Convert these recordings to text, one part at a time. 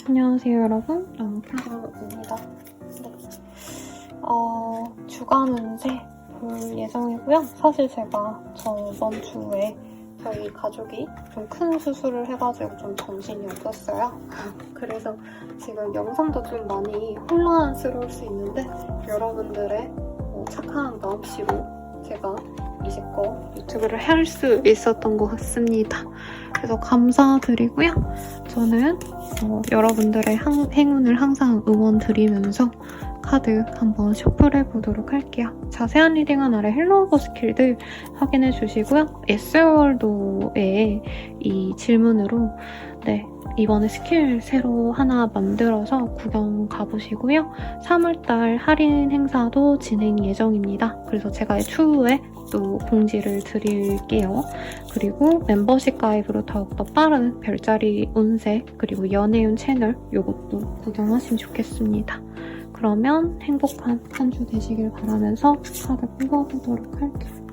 안녕하세요 여러분, 랑타로입니다. 주간 운세 볼 예정이고요. 사실 제가 저번 주에 저희 가족이 좀 큰 수술을 해가지고 좀 정신이 없었어요. 그래서 지금 영상도 좀 많이 혼란스러울 수 있는데 여러분들의 착한 마음씨로 제가 이제껏 유튜브를 할 수 있었던 것 같습니다. 그래서 감사드리고요. 저는 여러분들의 행운을 항상 응원드리면서 카드 한번 셔플해보도록 할게요. 자세한 리딩은 아래 헬로우버 스킬들 확인해주시고요. S월도의 이 질문으로 이번에 스킬 새로 하나 만들어서 구경 가보시고요. 3월달 할인 행사도 진행 예정입니다. 그래서 제가 추후에 또 공지를 드릴게요. 그리고 멤버십 가입으로 더욱더 빠른 별자리 운세 그리고 연애운 채널 요것도 구경하시면 좋겠습니다. 그러면 행복한 한 주 되시길 바라면서 카드 뽑아보도록 할게요.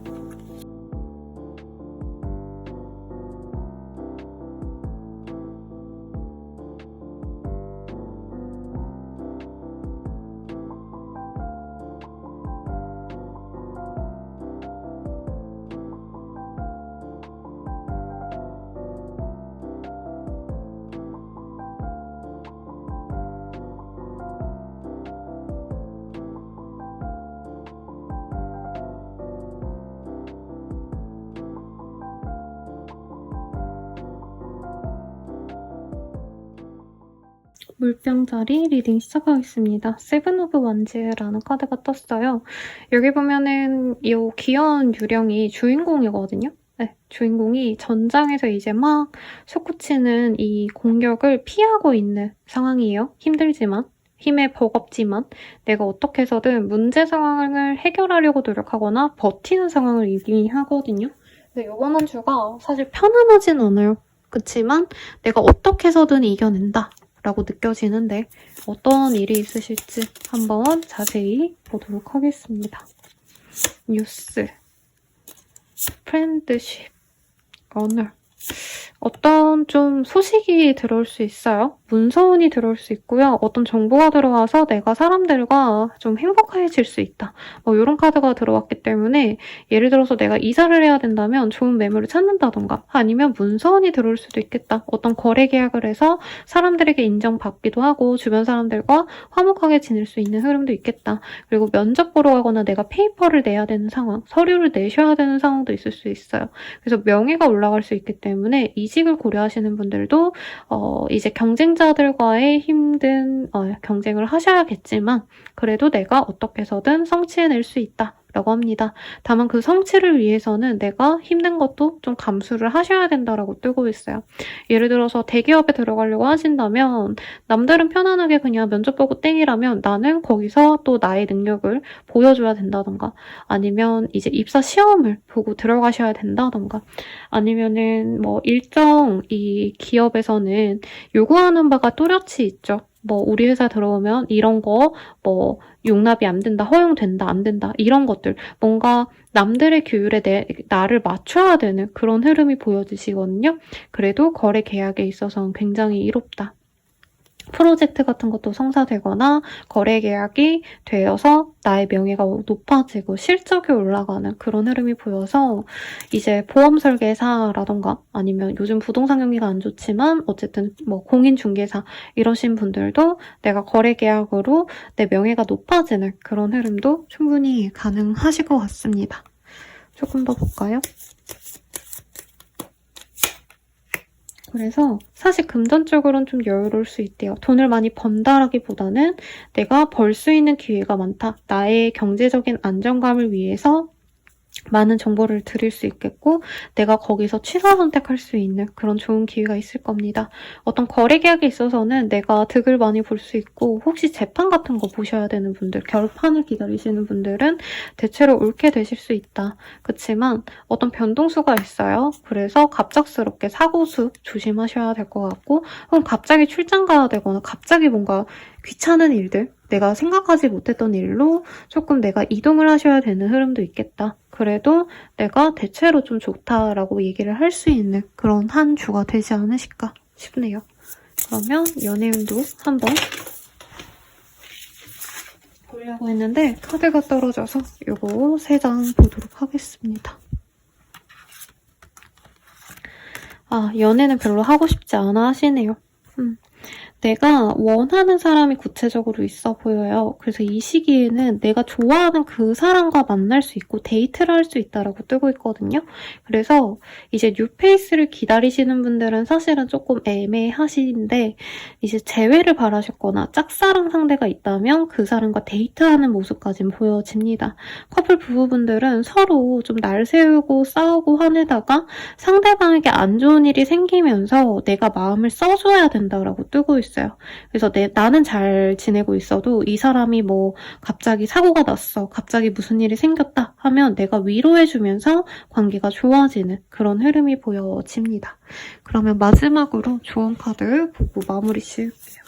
물병자리 리딩 시작하겠습니다. 세븐 오브 원즈라는 카드가 떴어요. 여기 보면은 이 귀여운 유령이 주인공이거든요. 네, 주인공이 전장에서 이제 막 솟구치는 이 공격을 피하고 있는 상황이에요. 힘들지만, 힘에 버겁지만 내가 어떻게 해서든 문제 상황을 해결하려고 노력하거나 버티는 상황을 이기긴 하거든요. 근데 이번 한 주가 사실 편안하진 않아요. 그치만 내가 어떻게 해서든 이겨낸다. 라고 느껴지는데 어떤 일이 있으실지 한번 자세히 보도록 하겠습니다. 뉴스, 프렌드십, 언어. 어떤 좀 소식이 들어올 수 있어요. 문서운이 들어올 수 있고요. 어떤 정보가 들어와서 내가 사람들과 좀 행복해질 수 있다. 이런 카드가 들어왔기 때문에 예를 들어서 내가 이사를 해야 된다면 좋은 매물을 찾는다던가 아니면 문서운이 들어올 수도 있겠다. 어떤 거래 계약을 해서 사람들에게 인정받기도 하고 주변 사람들과 화목하게 지낼 수 있는 흐름도 있겠다. 그리고 면접 보러 가거나 내가 페이퍼를 내야 되는 상황, 서류를 내셔야 되는 상황도 있을 수 있어요. 그래서 명예가 올라갈 수 있기 때문에 이직을 고려하시는 분들도 이제 경쟁자들과의 힘든 경쟁을 하셔야겠지만 그래도 내가 어떻게 해서든 성취해낼 수 있다. 라고 합니다. 다만 그 성취를 위해서는 내가 힘든 것도 좀 감수를 하셔야 된다라고 뜨고 있어요. 예를 들어서 대기업에 들어가려고 하신다면 남들은 편안하게 그냥 면접 보고 땡이라면 나는 거기서 또 나의 능력을 보여줘야 된다던가 아니면 이제 입사 시험을 보고 들어가셔야 된다던가 아니면은 일정 이 기업에서는 요구하는 바가 또렷이 있죠. 우리 회사 들어오면 이런 거 용납이 안 된다, 허용된다, 안 된다 이런 것들 뭔가 남들의 규율에 나를 맞춰야 되는 그런 흐름이 보여지시거든요. 그래도 거래 계약에 있어서는 굉장히 이롭다. 프로젝트 같은 것도 성사되거나 거래 계약이 되어서 나의 명예가 높아지고 실적이 올라가는 그런 흐름이 보여서 이제 보험 설계사라던가 아니면 요즘 부동산 경기가 안 좋지만 어쨌든 공인중개사 이러신 분들도 내가 거래 계약으로 내 명예가 높아지는 그런 흐름도 충분히 가능하실 것 같습니다. 조금 더 볼까요? 그래서 사실 금전적으로는 좀 여유로울 수 있대요. 돈을 많이 번다라기보다는 내가 벌 수 있는 기회가 많다. 나의 경제적인 안정감을 위해서 많은 정보를 드릴 수 있겠고 내가 거기서 취사 선택할 수 있는 그런 좋은 기회가 있을 겁니다. 어떤 거래 계약에 있어서는 내가 득을 많이 볼 수 있고 혹시 재판 같은 거 보셔야 되는 분들, 결판을 기다리시는 분들은 대체로 옳게 되실 수 있다. 그렇지만 어떤 변동수가 있어요. 그래서 갑작스럽게 사고수 조심하셔야 될 것 같고 혹은 갑자기 출장 가야 되거나 갑자기 뭔가 귀찮은 일들 내가 생각하지 못했던 일로 조금 내가 이동을 하셔야 되는 흐름도 있겠다. 그래도 내가 대체로 좀 좋다라고 얘기를 할 수 있는 그런 한 주가 되지 않으실까 싶네요. 그러면 연애운도 한번 보려고 했는데 카드가 떨어져서 이거 3장 보도록 하겠습니다. 아, 연애는 별로 하고 싶지 않아 하시네요. 내가 원하는 사람이 구체적으로 있어 보여요. 그래서 이 시기에는 내가 좋아하는 그 사람과 만날 수 있고 데이트를 할 수 있다라고 뜨고 있거든요. 그래서 이제 뉴페이스를 기다리시는 분들은 사실은 조금 애매하신데 이제 재회를 바라셨거나 짝사랑 상대가 있다면 그 사람과 데이트하는 모습까지는 보여집니다. 커플 부부분들은 서로 좀 날 세우고 싸우고 하내다가 상대방에게 안 좋은 일이 생기면서 내가 마음을 써줘야 된다라고 뜨고 있어요. 그래서 나는 잘 지내고 있어도 이 사람이 뭐 갑자기 사고가 났어, 갑자기 무슨 일이 생겼다 하면 내가 위로해주면서 관계가 좋아지는 그런 흐름이 보여집니다. 그러면 마지막으로 조언 카드 보고 마무리 지을게요.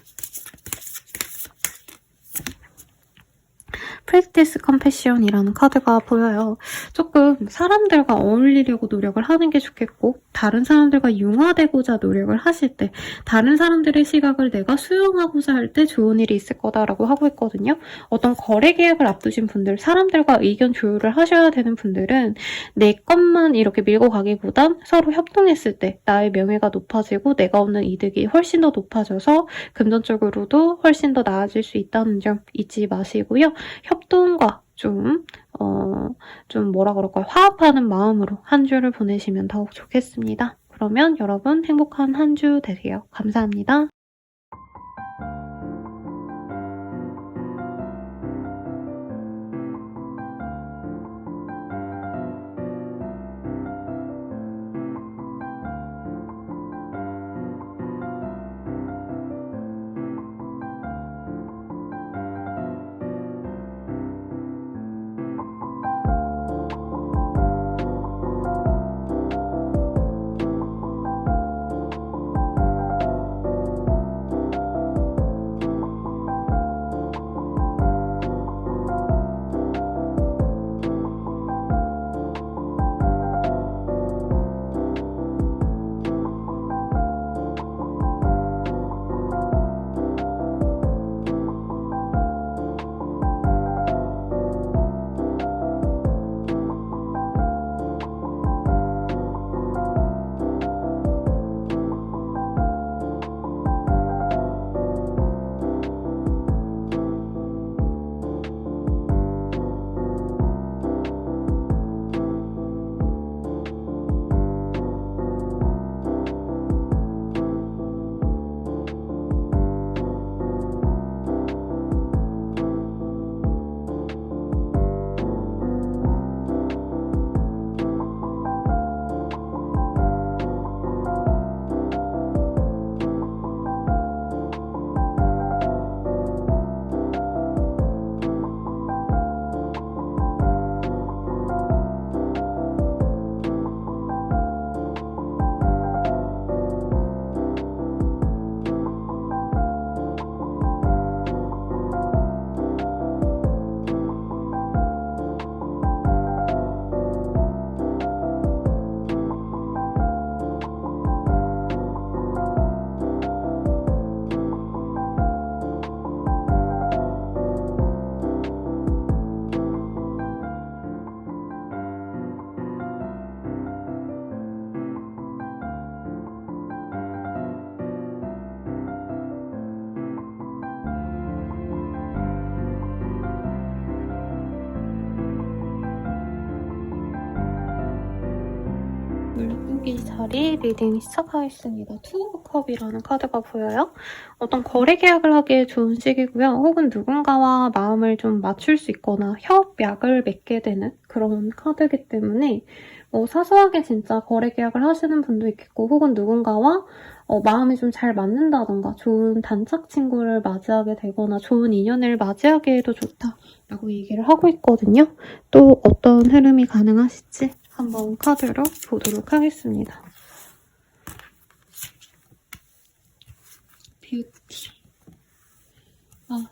프랙티스 컴패션이라는 카드가 보여요. 조금 사람들과 어울리려고 노력을 하는 게 좋겠고 다른 사람들과 융화되고자 노력을 하실 때 다른 사람들의 시각을 내가 수용하고자 할 때 좋은 일이 있을 거다라고 하고 있거든요. 어떤 거래 계약을 앞두신 분들, 사람들과 의견 조율을 하셔야 되는 분들은 내 것만 이렇게 밀고 가기보단 서로 협동했을 때 나의 명예가 높아지고 내가 얻는 이득이 훨씬 더 높아져서 금전적으로도 훨씬 더 나아질 수 있다는 점 잊지 마시고요. 협동과 좀 뭐라 그럴까요? 화합하는 마음으로 한 주를 보내시면 더욱 좋겠습니다. 그러면 여러분 행복한 한 주 되세요. 감사합니다. 물고기 자리 리딩 시작하겠습니다. 투 오브 컵이라는 카드가 보여요. 어떤 거래 계약을 하기에 좋은 시기고요. 혹은 누군가와 마음을 좀 맞출 수 있거나 협약을 맺게 되는 그런 카드이기 때문에 사소하게 진짜 거래 계약을 하시는 분도 있겠고 혹은 누군가와 마음이 좀 잘 맞는다던가 좋은 단짝 친구를 맞이하게 되거나 좋은 인연을 맞이하기에도 좋다라고 얘기를 하고 있거든요. 또 어떤 흐름이 가능하실지 한번 카드로 보도록 하겠습니다. 뷰티.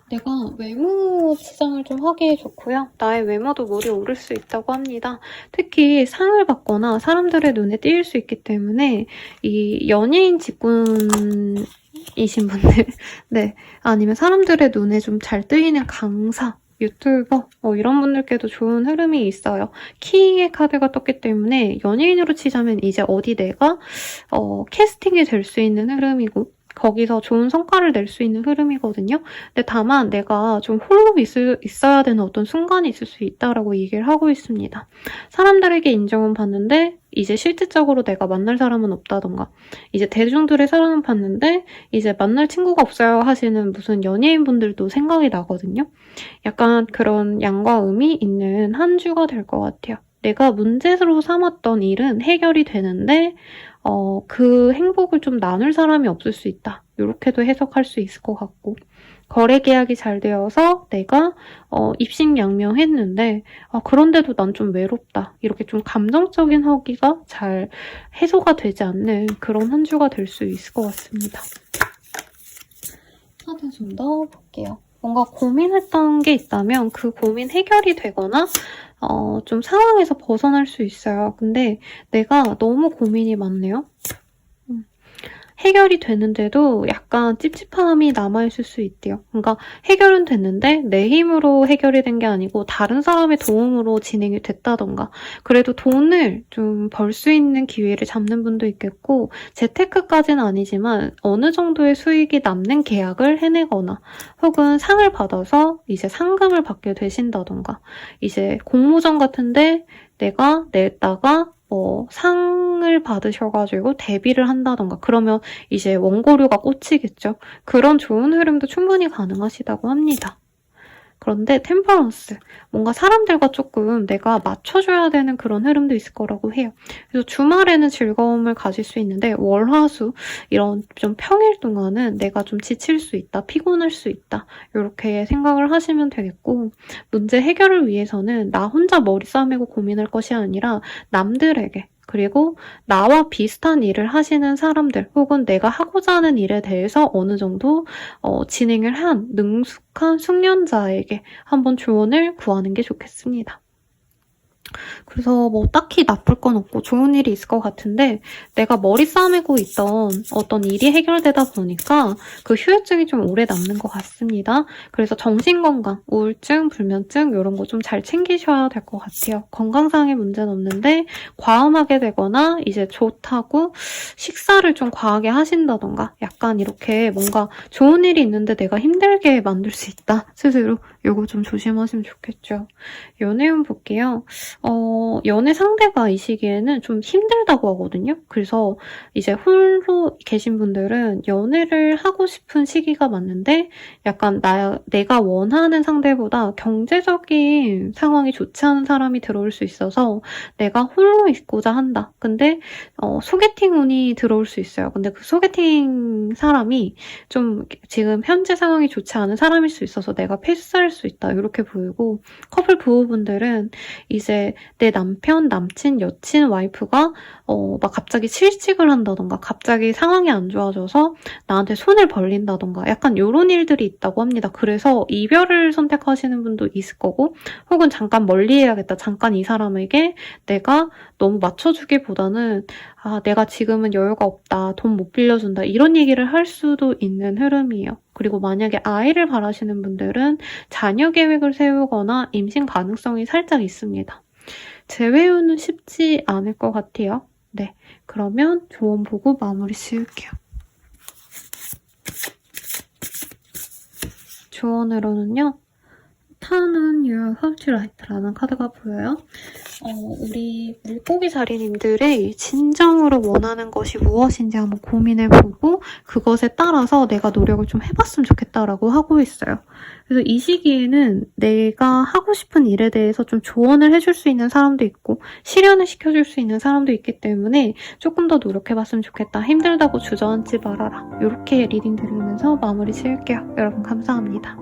내가 외모 치장을 좀 하기에 좋고요. 나의 외모도 물이 오를 수 있다고 합니다. 특히 상을 받거나 사람들의 눈에 띄일 수 있기 때문에 이 연예인 직군 연예인이신 분들, 네, 아니면 사람들의 눈에 좀 잘 뜨이는 강사, 유튜버 이런 분들께도 좋은 흐름이 있어요. 키의 카드가 떴기 때문에 연예인으로 치자면 이제 어디 내가 캐스팅이 될 수 있는 흐름이고 거기서 좋은 성과를 낼 수 있는 흐름이거든요. 근데 다만 내가 좀 홀로 있어야 되는 어떤 순간이 있을 수 있다라고 얘기를 하고 있습니다. 사람들에게 인정은 받는데 이제 실질적으로 내가 만날 사람은 없다던가 이제 대중들의 사랑은 받는데 이제 만날 친구가 없어요 하시는 무슨 연예인분들도 생각이 나거든요. 약간 그런 양과 음이 있는 한 주가 될 것 같아요. 내가 문제로 삼았던 일은 해결이 되는데 그 행복을 좀 나눌 사람이 없을 수 있다. 이렇게도 해석할 수 있을 것 같고 거래 계약이 잘 되어서 내가 입신양명했는데 그런데도 난 좀 외롭다. 이렇게 좀 감정적인 허기가 잘 해소가 되지 않는 그런 한 주가 될 수 있을 것 같습니다. 카드 좀 더 볼게요. 뭔가 고민했던 게 있다면 그 고민 해결이 되거나 좀 상황에서 벗어날 수 있어요. 근데 내가 너무 고민이 많네요. 해결이 되는데도 약간 찝찝함이 남아있을 수 있대요. 그러니까 해결은 됐는데 내 힘으로 해결이 된 게 아니고 다른 사람의 도움으로 진행이 됐다던가 그래도 돈을 좀 벌 수 있는 기회를 잡는 분도 있겠고 재테크까지는 아니지만 어느 정도의 수익이 남는 계약을 해내거나 혹은 상을 받아서 이제 상금을 받게 되신다던가 이제 공모전 같은데 내가 냈다가 상을 받으셔가지고 데뷔를 한다던가 그러면 이제 원고료가 꽂히겠죠. 그런 좋은 흐름도 충분히 가능하시다고 합니다. 그런데 템퍼런스, 뭔가 사람들과 조금 내가 맞춰줘야 되는 그런 흐름도 있을 거라고 해요. 그래서 주말에는 즐거움을 가질 수 있는데 월, 화, 수 이런 좀 평일 동안은 내가 좀 지칠 수 있다, 피곤할 수 있다 이렇게 생각을 하시면 되겠고 문제 해결을 위해서는 나 혼자 머리 싸매고 고민할 것이 아니라 남들에게 그리고 나와 비슷한 일을 하시는 사람들 혹은 내가 하고자 하는 일에 대해서 어느 정도 진행을 한 능숙한 숙련자에게 한번 조언을 구하는 게 좋겠습니다. 그래서 뭐 딱히 나쁠 건 없고 좋은 일이 있을 것 같은데 내가 머리 싸매고 있던 어떤 일이 해결되다 보니까 그 후유증이 좀 오래 남는 것 같습니다. 그래서 정신건강, 우울증, 불면증 이런 거 좀 잘 챙기셔야 될 것 같아요. 건강상의 문제는 없는데 과음하게 되거나 이제 좋다고 식사를 좀 과하게 하신다던가 약간 이렇게 뭔가 좋은 일이 있는데 내가 힘들게 만들 수 있다. 스스로 이거 좀 조심하시면 좋겠죠. 연애운 볼게요. 연애 상대가 이 시기에는 좀 힘들다고 하거든요. 그래서 이제 홀로 계신 분들은 연애를 하고 싶은 시기가 맞는데 약간 내가 원하는 상대보다 경제적인 상황이 좋지 않은 사람이 들어올 수 있어서 내가 홀로 있고자 한다. 근데 소개팅 운이 들어올 수 있어요. 근데 그 소개팅 사람이 좀 지금 현재 상황이 좋지 않은 사람일 수 있어서 내가 패스할 수 있다. 이렇게 보이고 커플 부부분들은 이제 내 남편, 남친, 여친, 와이프가 막 갑자기 실직을 한다던가 갑자기 상황이 안 좋아져서 나한테 손을 벌린다던가 약간 이런 일들이 있다고 합니다. 그래서 이별을 선택하시는 분도 있을 거고 혹은 잠깐 멀리해야겠다. 잠깐 이 사람에게 내가 너무 맞춰주기보다는 내가 지금은 여유가 없다. 돈 못 빌려준다. 이런 얘기를 할 수도 있는 흐름이에요. 그리고 만약에 아이를 바라시는 분들은 자녀 계획을 세우거나 임신 가능성이 살짝 있습니다. 재회운은 쉽지 않을 것 같아요. 네, 그러면 조언 보고 마무리 지을게요. 조언으로는요. 타는 Your Heart Right라는 카드가 보여요. 우리 물고기 자리님들의 진정으로 원하는 것이 무엇인지 한번 고민해보고 그것에 따라서 내가 노력을 좀 해봤으면 좋겠다라고 하고 있어요. 그래서 이 시기에는 내가 하고 싶은 일에 대해서 좀 조언을 해줄 수 있는 사람도 있고 실현을 시켜줄 수 있는 사람도 있기 때문에 조금 더 노력해봤으면 좋겠다. 힘들다고 주저앉지 말아라. 이렇게 리딩 드리면서 마무리 지을게요. 여러분 감사합니다.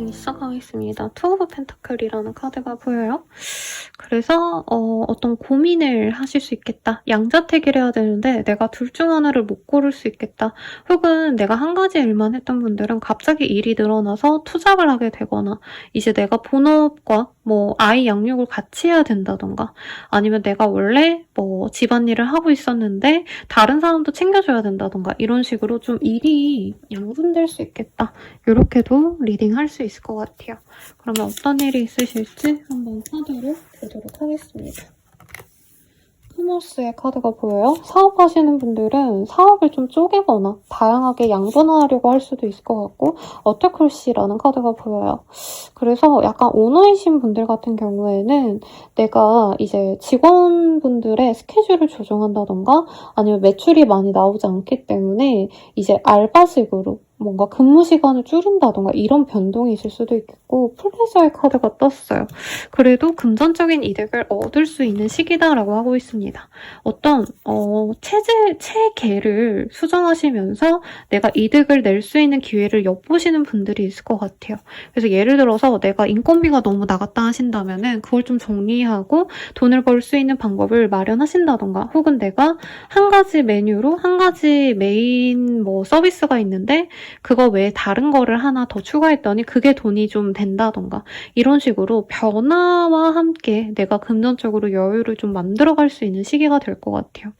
리딩 시작하겠습니다. 투 오브 펜타클이라는 카드가 보여요. 그래서 어떤 고민을 하실 수 있겠다. 양자택일 해야 되는데 내가 둘 중 하나를 못 고를 수 있겠다. 혹은 내가 한 가지 일만 했던 분들은 갑자기 일이 늘어나서 투잡을 하게 되거나 이제 내가 본업과 뭐 아이 양육을 같이 해야 된다던가 아니면 내가 원래 뭐 집안일을 하고 있었는데 다른 사람도 챙겨줘야 된다던가 이런 식으로 좀 일이 양분될 수 있겠다. 이렇게도 리딩할 수 있을 것 같아요. 그러면 어떤 일이 있으실지 한번 카드로 보도록 하겠습니다. 커머스의 카드가 보여요. 사업하시는 분들은 사업을 좀 쪼개거나 다양하게 양분화하려고 할 수도 있을 것 같고 어터클시라는 카드가 보여요. 그래서 약간 오너이신 분들 같은 경우에는 내가 이제 직원분들의 스케줄을 조정한다던가 아니면 매출이 많이 나오지 않기 때문에 이제 알바식으로 뭔가 근무 시간을 줄인다던가 이런 변동이 있을 수도 있겠고 플레저의 카드가 떴어요. 그래도 금전적인 이득을 얻을 수 있는 시기다라고 하고 있습니다. 어떤 체계를 수정하시면서 내가 이득을 낼 수 있는 기회를 엿보시는 분들이 있을 것 같아요. 그래서 예를 들어서 내가 인건비가 너무 나갔다 하신다면은 그걸 좀 정리하고 돈을 벌 수 있는 방법을 마련하신다던가 혹은 내가 한 가지 메뉴로 한 가지 메인 뭐 서비스가 있는데 그거 외에 다른 거를 하나 더 추가했더니 그게 돈이 좀 된다던가 이런 식으로 변화와 함께 내가 금전적으로 여유를 좀 만들어갈 수 있는 시기가 될 것 같아요.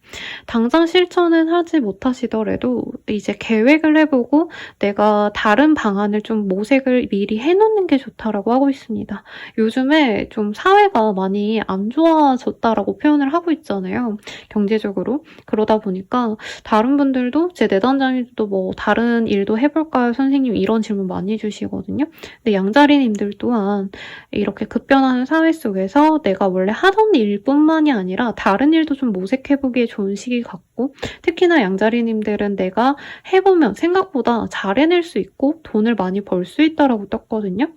당장 실천은 하지 못하시더라도 이제 계획을 해보고 내가 다른 방안을 좀 모색을 미리 해놓는 게 좋다라고 하고 있습니다. 요즘에 좀 사회가 많이 안 좋아졌다라고 표현을 하고 있잖아요. 경제적으로. 그러다 보니까 다른 분들도 제 내담자님도 뭐 다른 일도 해볼까요? 선생님 이런 질문 많이 주시거든요. 근데 양자리님들 또한 이렇게 급변하는 사회 속에서 내가 원래 하던 일뿐만이 아니라 다른 일도 좀 모색해보기에 좋은 시기 같고 특히나 양자리님들은 내가 해보면 생각보다 잘 해낼 수 있고 돈을 많이 벌 수 있다라고 떴거든요.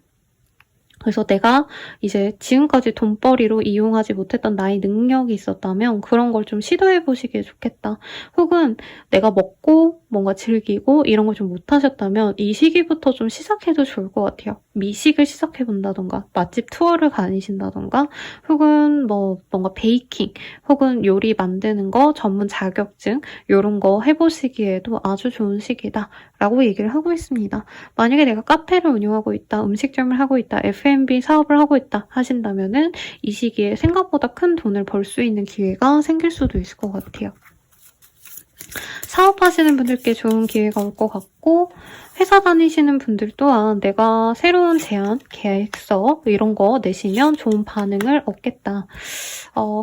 그래서 내가 이제 지금까지 돈벌이로 이용하지 못했던 나의 능력이 있었다면 그런 걸 좀 시도해보시기에 좋겠다. 혹은 내가 먹고 뭔가 즐기고 이런 걸 좀 못하셨다면 이 시기부터 좀 시작해도 좋을 것 같아요. 미식을 시작해본다던가 맛집 투어를 다니신다던가 혹은 뭐 뭔가 베이킹 혹은 요리 만드는 거 전문 자격증 이런 거 해보시기에도 아주 좋은 시기다 라고 얘기를 하고 있습니다. 만약에 내가 카페를 운영하고 있다, 음식점을 하고 있다, F&B 사업을 하고 있다 하신다면은 이 시기에 생각보다 큰 돈을 벌 수 있는 기회가 생길 수도 있을 것 같아요. 사업하시는 분들께 좋은 기회가 올 것 같고 회사 다니시는 분들 또한 내가 새로운 제안, 계획서 이런 거 내시면 좋은 반응을 얻겠다.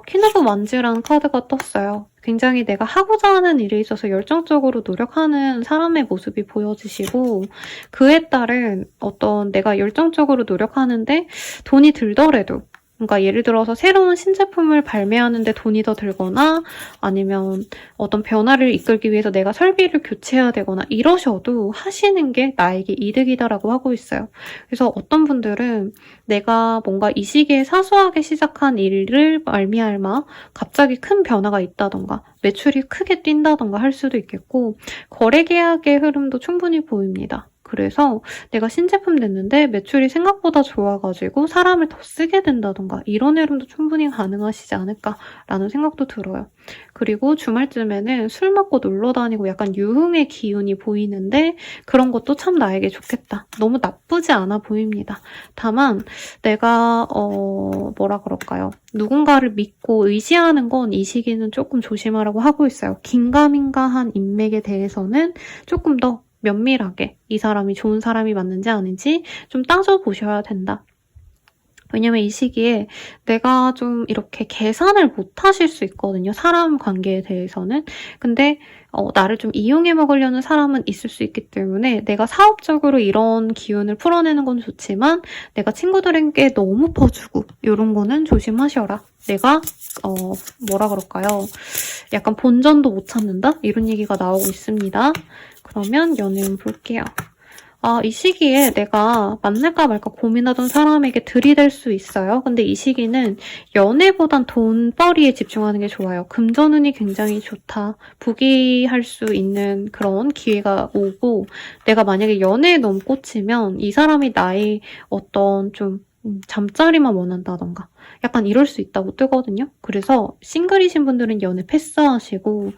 퀸 오브 완즈라는 카드가 떴어요. 굉장히 내가 하고자 하는 일에 있어서 열정적으로 노력하는 사람의 모습이 보여지시고 그에 따른 어떤 내가 열정적으로 노력하는데 돈이 들더라도 그러니까 예를 들어서 새로운 신제품을 발매하는데 돈이 더 들거나 아니면 어떤 변화를 이끌기 위해서 내가 설비를 교체해야 되거나 이러셔도 하시는 게 나에게 이득이다라고 하고 있어요. 그래서 어떤 분들은 내가 뭔가 이 시기에 사소하게 시작한 일을 말미암아 갑자기 큰 변화가 있다던가 매출이 크게 뛴다던가 할 수도 있겠고 거래 계약의 흐름도 충분히 보입니다. 그래서 내가 신제품 냈는데 매출이 생각보다 좋아가지고 사람을 더 쓰게 된다던가 이런 흐름도 충분히 가능하시지 않을까라는 생각도 들어요. 그리고 주말쯤에는 술 먹고 놀러 다니고 약간 유흥의 기운이 보이는데 그런 것도 참 나에게 좋겠다. 너무 나쁘지 않아 보입니다. 다만 내가 뭐라 그럴까요? 누군가를 믿고 의지하는 건 이 시기는 조금 조심하라고 하고 있어요. 긴가민가한 인맥에 대해서는 조금 더 면밀하게 이 사람이 좋은 사람이 맞는지 아닌지 좀 따져보셔야 된다. 왜냐면 이 시기에 내가 좀 이렇게 계산을 못 하실 수 있거든요. 사람 관계에 대해서는. 근데 나를 좀 이용해 먹으려는 사람은 있을 수 있기 때문에 내가 사업적으로 이런 기운을 풀어내는 건 좋지만 내가 친구들에게 너무 퍼주고 이런 거는 조심하셔라. 내가 뭐라 그럴까요? 약간 본전도 못 찾는다? 이런 얘기가 나오고 있습니다. 그러면 연애운 볼게요. 이 시기에 내가 만날까 말까 고민하던 사람에게 들이댈 수 있어요. 근데 이 시기는 연애보단 돈벌이에 집중하는 게 좋아요. 금전운이 굉장히 좋다. 부귀할 수 있는 그런 기회가 오고, 내가 만약에 연애에 너무 꽂히면 이 사람이 나의 어떤 좀 잠자리만 원한다던가 약간 이럴 수 있다고 뜨거든요. 그래서 싱글이신 분들은 연애 패스하시고,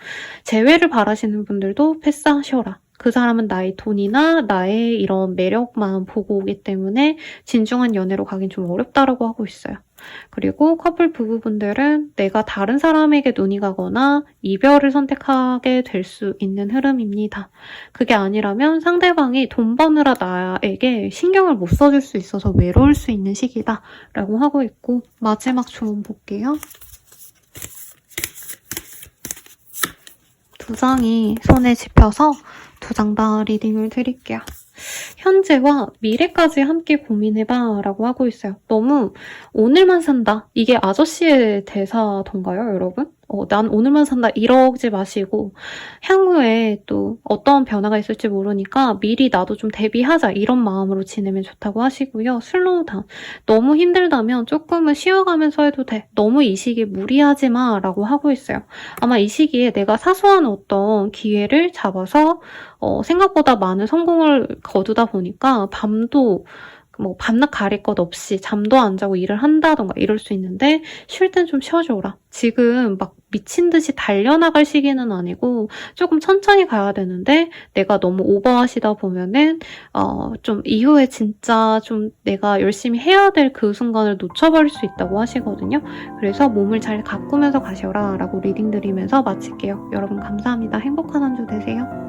재회를 바라시는 분들도 패스하셔라. 그 사람은 나의 돈이나 나의 이런 매력만 보고 오기 때문에 진중한 연애로 가긴 좀 어렵다라고 하고 있어요. 그리고 커플 부부분들은 내가 다른 사람에게 눈이 가거나 이별을 선택하게 될 수 있는 흐름입니다. 그게 아니라면 상대방이 돈 버느라 나에게 신경을 못 써줄 수 있어서 외로울 수 있는 시기다라고 하고 있고, 마지막 조언 볼게요. 두 장이 손에 집혀서 두 장 다 리딩을 드릴게요. 현재와 미래까지 함께 고민해봐 라고 하고 있어요. 너무 오늘만 산다. 이게 아저씨의 대사던가요, 여러분? 난 오늘만 산다 이러지 마시고, 향후에 또 어떤 변화가 있을지 모르니까 미리 나도 좀 대비하자 이런 마음으로 지내면 좋다고 하시고요. 슬로우 다운. 너무 힘들다면 조금은 쉬어가면서 해도 돼. 너무 이 시기에 무리하지 마 라고 하고 있어요. 아마 이 시기에 내가 사소한 어떤 기회를 잡아서 생각보다 많은 성공을 거두다 보니까 밤도 뭐 밤낮 가릴 것 없이 잠도 안 자고 일을 한다던가 이럴 수 있는데, 쉴 땐 좀 쉬어줘라. 지금 막 미친 듯이 달려나갈 시기는 아니고 조금 천천히 가야 되는데, 내가 너무 오버하시다 보면은 좀 이후에 진짜 좀 내가 열심히 해야 될 그 순간을 놓쳐버릴 수 있다고 하시거든요. 그래서 몸을 잘 가꾸면서 가셔라 라고 리딩 드리면서 마칠게요. 여러분 감사합니다. 행복한 한 주 되세요.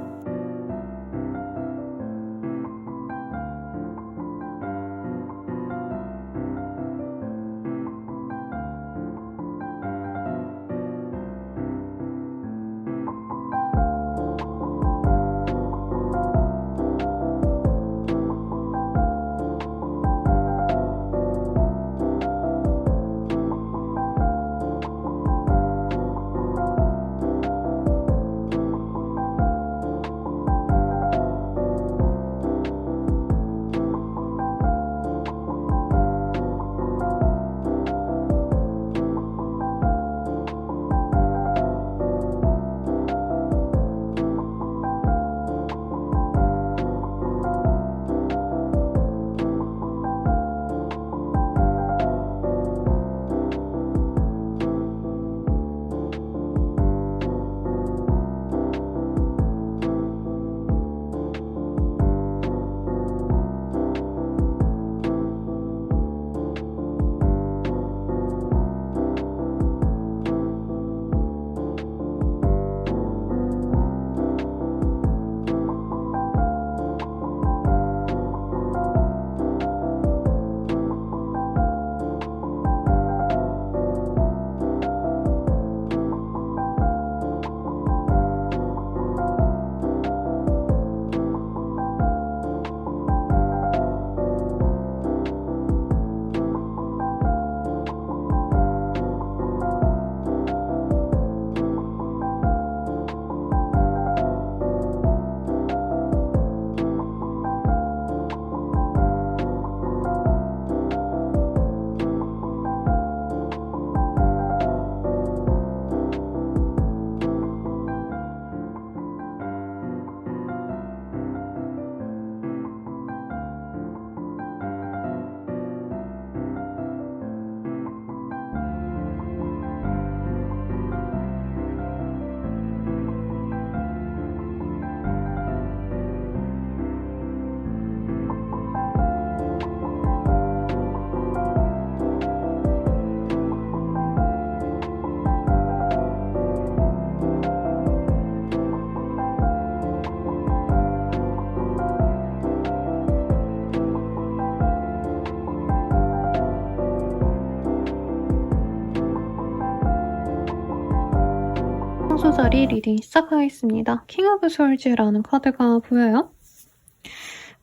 소자리 리딩 시작하겠습니다. 킹 오브 솔즈라는 카드가 보여요.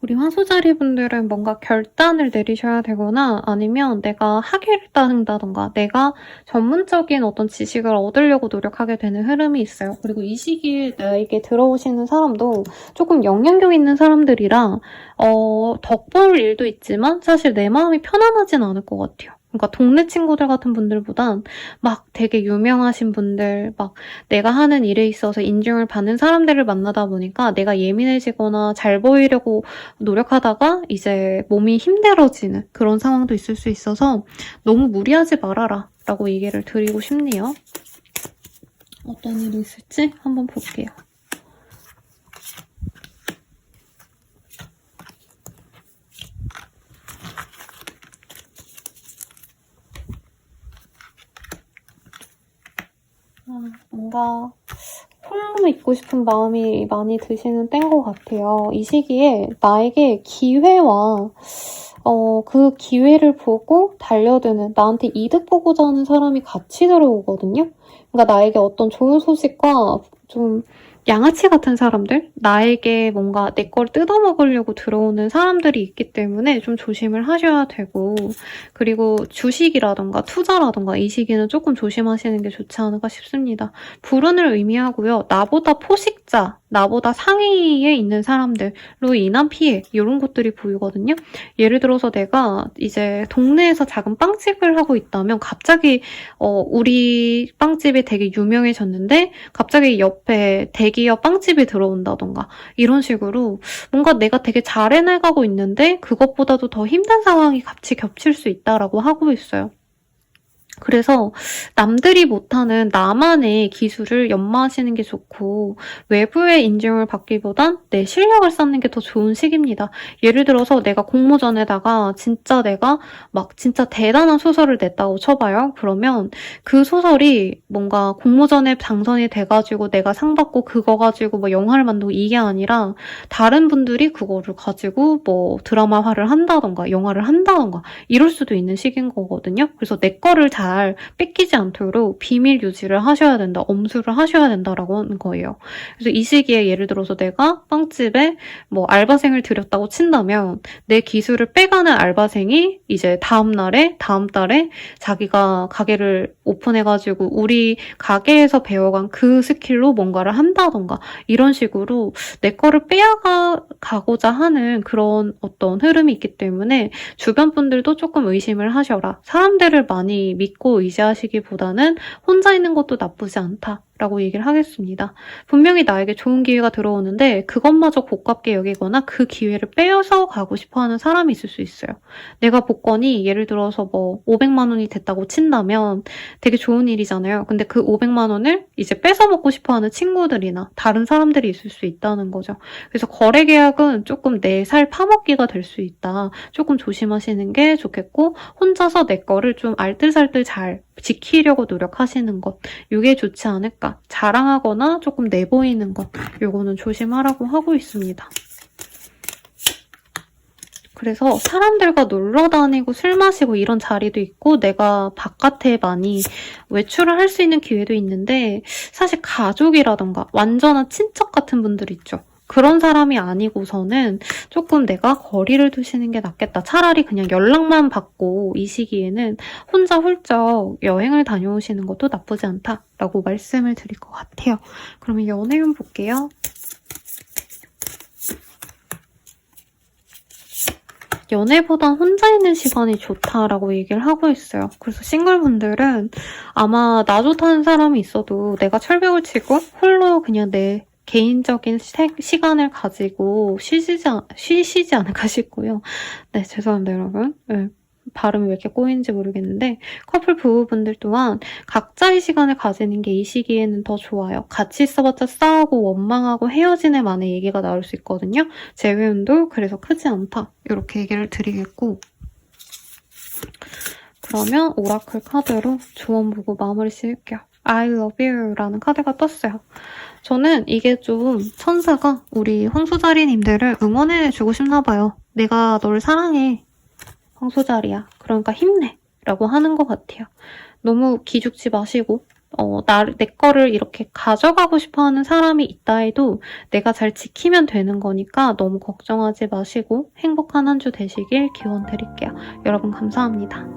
우리 황소자리 분들은 뭔가 결단을 내리셔야 되거나 아니면 내가 학위를 따는다던가 내가 전문적인 어떤 지식을 얻으려고 노력하게 되는 흐름이 있어요. 그리고 이 시기에 나에게 들어오시는 사람도 조금 영향력 있는 사람들이라 덕볼 일도 있지만 사실 내 마음이 편안하진 않을 것 같아요. 그러니까 동네 친구들 같은 분들보단 막 되게 유명하신 분들, 막 내가 하는 일에 있어서 인정을 받는 사람들을 만나다 보니까 내가 예민해지거나 잘 보이려고 노력하다가 이제 몸이 힘들어지는 그런 상황도 있을 수 있어서 너무 무리하지 말아라 라고 얘기를 드리고 싶네요. 어떤 일이 있을지 한번 볼게요. 뭔가 홀로 있고 싶은 마음이 많이 드시는 때인 것 같아요. 이 시기에 나에게 기회와 그 기회를 보고 달려드는, 나한테 이득 보고자 하는 사람이 같이 들어오거든요. 그러니까 나에게 어떤 좋은 소식과 좀 양아치 같은 사람들, 나에게 뭔가 내 걸 뜯어먹으려고 들어오는 사람들이 있기 때문에 좀 조심을 하셔야 되고, 그리고 주식이라던가 투자라던가 이 시기는 조금 조심하시는 게 좋지 않을까 싶습니다. 불운을 의미하고요. 나보다 포식자, 나보다 상위에 있는 사람들로 인한 피해, 이런 것들이 보이거든요. 예를 들어서 내가 이제 동네에서 작은 빵집을 하고 있다면 갑자기 우리 빵집이 되게 유명해졌는데 갑자기 옆에 대기업 빵집이 들어온다던가 이런 식으로 뭔가 내가 되게 잘 해나가고 있는데 그것보다도 더 힘든 상황이 같이 겹칠 수 있다라고 하고 있어요. 그래서 남들이 못하는 나만의 기술을 연마하시는 게 좋고 외부의 인정을 받기보단 내 실력을 쌓는 게 더 좋은 시기입니다. 예를 들어서 내가 공모전에다가 진짜 내가 막 진짜 대단한 소설을 냈다고 쳐봐요. 그러면 그 소설이 뭔가 공모전에 당선이 돼가지고 내가 상 받고 그거 가지고 뭐 영화를 만들고 이게 아니라 다른 분들이 그거를 가지고 뭐 드라마화를 한다던가 영화를 한다던가 이럴 수도 있는 시기인 거거든요. 그래서 내 거를 잘 뺏기지 않도록 비밀 유지를 하셔야 된다, 엄수를 하셔야 된다라고 하는 거예요. 그래서 이 시기에 예를 들어서 내가 빵집에 뭐 알바생을 들였다고 친다면 내 기술을 빼가는 알바생이 이제 다음 달에 자기가 가게를 오픈해가지고 우리 가게에서 배워간 그 스킬로 뭔가를 한다던가 이런 식으로 내 거를 빼앗가고자 하는 그런 어떤 흐름이 있기 때문에 주변 분들도 조금 의심을 하셔라. 사람들을 많이 믿고 의지하시기보다는 혼자 있는 것도 나쁘지 않다라고 얘기를 하겠습니다. 분명히 나에게 좋은 기회가 들어오는데 그것마저 고깝게 여기거나 그 기회를 빼앗아 가고 싶어하는 사람이 있을 수 있어요. 내가 복권이 예를 들어서 뭐 500만 원이 됐다고 친다면 되게 좋은 일이잖아요. 근데 그 500만 원을 이제 뺏어 먹고 싶어하는 친구들이나 다른 사람들이 있을 수 있다는 거죠. 그래서 거래 계약은 조금 내 살 파먹기가 될 수 있다. 조금 조심하시는 게 좋겠고 혼자서 내 거를 좀 알뜰살뜰 잘 지키려고 노력하시는 것, 이게 좋지 않을까. 자랑하거나 조금 내보이는 것, 요거는 조심하라고 하고 있습니다. 그래서 사람들과 놀러 다니고 술 마시고 이런 자리도 있고 내가 바깥에 많이 외출을 할 수 있는 기회도 있는데 사실 가족이라던가 완전한 친척 같은 분들 있죠. 그런 사람이 아니고서는 조금 내가 거리를 두시는 게 낫겠다. 차라리 그냥 연락만 받고 이 시기에는 혼자 훌쩍 여행을 다녀오시는 것도 나쁘지 않다라고 말씀을 드릴 것 같아요. 그러면 연애운 볼게요. 연애보단 혼자 있는 시간이 좋다라고 얘기를 하고 있어요. 그래서 싱글분들은 아마 나 좋다는 사람이 있어도 내가 철벽을 치고 홀로 그냥 내 개인적인 시간을 가지고 쉬시지 않을까 싶고요. 네, 죄송합니다, 여러분. 네, 발음이 왜 이렇게 꼬이는지 모르겠는데 커플 부부분들 또한 각자의 시간을 가지는 게 이 시기에는 더 좋아요. 같이 있어봤자 싸우고 원망하고 헤어진 애 만의 얘기가 나올 수 있거든요. 재회운도 그래서 크지 않다. 이렇게 얘기를 드리겠고 그러면 오라클 카드로 조언 보고 마무리 지을게요. I love you 라는 카드가 떴어요. 저는 이게 좀 천사가 우리 황소자리님들을 응원해주고 싶나 봐요. 내가 널 사랑해. 황소자리야. 그러니까 힘내. 라고 하는 것 같아요. 너무 기죽지 마시고 내 거를 이렇게 가져가고 싶어 하는 사람이 있다 해도 내가 잘 지키면 되는 거니까 너무 걱정하지 마시고 행복한 한 주 되시길 기원 드릴게요. 여러분 감사합니다.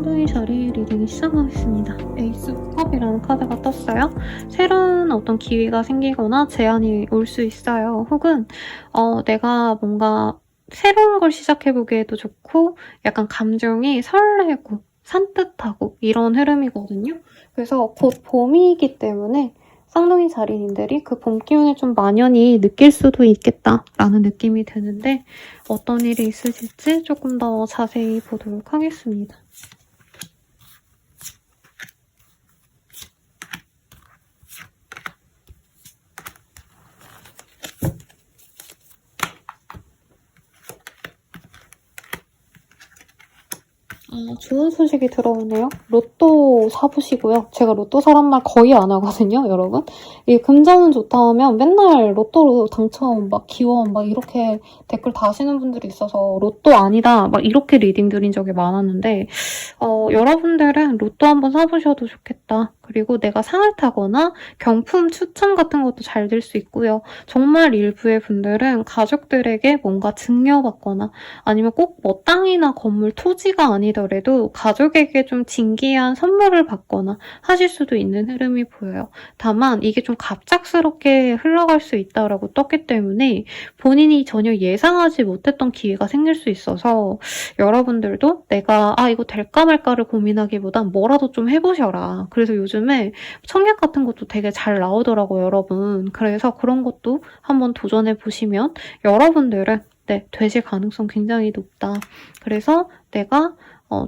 쌍둥이 자리 리딩이 시작하겠습니다. 에이스 컵이라는 카드가 떴어요. 새로운 어떤 기회가 생기거나 제안이 올 수 있어요. 혹은 내가 뭔가 새로운 걸 시작해보기에도 좋고 약간 감정이 설레고 산뜻하고 이런 흐름이거든요. 그래서 곧 봄이기 때문에 쌍둥이 자리님들이 그 봄 기운을 좀 만연히 느낄 수도 있겠다라는 느낌이 드는데 어떤 일이 있으실지 조금 더 자세히 보도록 하겠습니다. 좋은 소식이 들어오네요. 로또 사보시고요. 제가 로또 사란 말 거의 안 하거든요, 여러분. 이 금전은 좋다 하면 맨날 로또로 당첨, 막 기원, 막 이렇게 댓글 다시는 분들이 있어서 로또 아니다, 막 이렇게 리딩 드린 적이 많았는데 여러분들은 로또 한번 사보셔도 좋겠다. 그리고 내가 상을 타거나 경품 추첨 같은 것도 잘 될 수 있고요. 정말 일부의 분들은 가족들에게 뭔가 증여받거나 아니면 꼭 뭐 땅이나 건물, 토지가 아니더라도 가족에게 좀 진귀한 선물을 받거나 하실 수도 있는 흐름이 보여요. 다만 이게 좀 갑작스럽게 흘러갈 수 있다라고 떴기 때문에 본인이 전혀 예상하지 못했던 기회가 생길 수 있어서 여러분들도 내가 이거 될까 말까를 고민하기보단 뭐라도 좀 해보셔라. 그래서 요즘에 요즘에 청약 같은 것도 되게 잘 나오더라고요, 여러분. 그래서 그런 것도 한번 도전해 보시면 여러분들은 네, 되실 가능성 굉장히 높다. 그래서 내가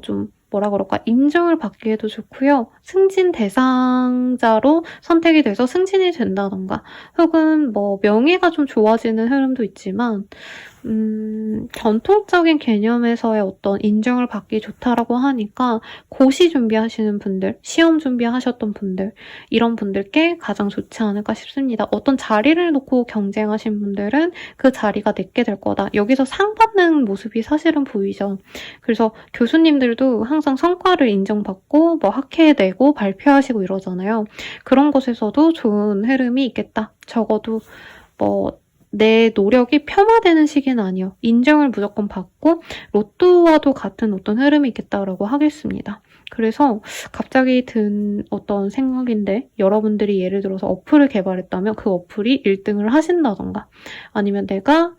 좀 뭐라 그럴까, 인정을 받기에도 좋고요. 승진 대상자로 선택이 돼서 승진이 된다던가, 혹은 뭐 명예가 좀 좋아지는 흐름도 있지만 전통적인 개념에서의 어떤 인정을 받기 좋다라고 하니까 고시 준비하시는 분들, 시험 준비하셨던 분들, 이런 분들께 가장 좋지 않을까 싶습니다. 어떤 자리를 놓고 경쟁하신 분들은 그 자리가 내게 될 거다. 여기서 상 받는 모습이 사실은 보이죠. 그래서 교수님들도 항상 성과를 인정받고 뭐 학회 내고 발표하시고 이러잖아요. 그런 곳에서도 좋은 흐름이 있겠다. 적어도 뭐 내 노력이 폄하되는 시기는 아니요. 인정을 무조건 받고 로또와도 같은 어떤 흐름이 있겠다라고 하겠습니다. 그래서 갑자기 든 어떤 생각인데, 여러분들이 예를 들어서 어플을 개발했다면 그 어플이 1등을 하신다던가, 아니면 내가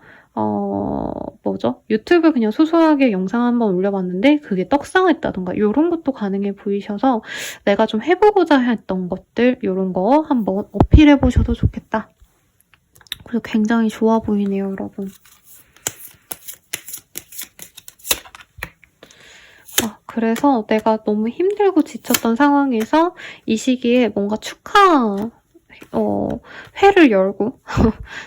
유튜브 그냥 소소하게 영상 한번 올려봤는데 그게 떡상했다던가, 이런 것도 가능해 보이셔서 내가 좀 해보고자 했던 것들, 이런 거 한번 어필해보셔도 좋겠다. 그리고 굉장히 좋아 보이네요, 여러분. 그래서 내가 너무 힘들고 지쳤던 상황에서 이 시기에 뭔가 회를 열고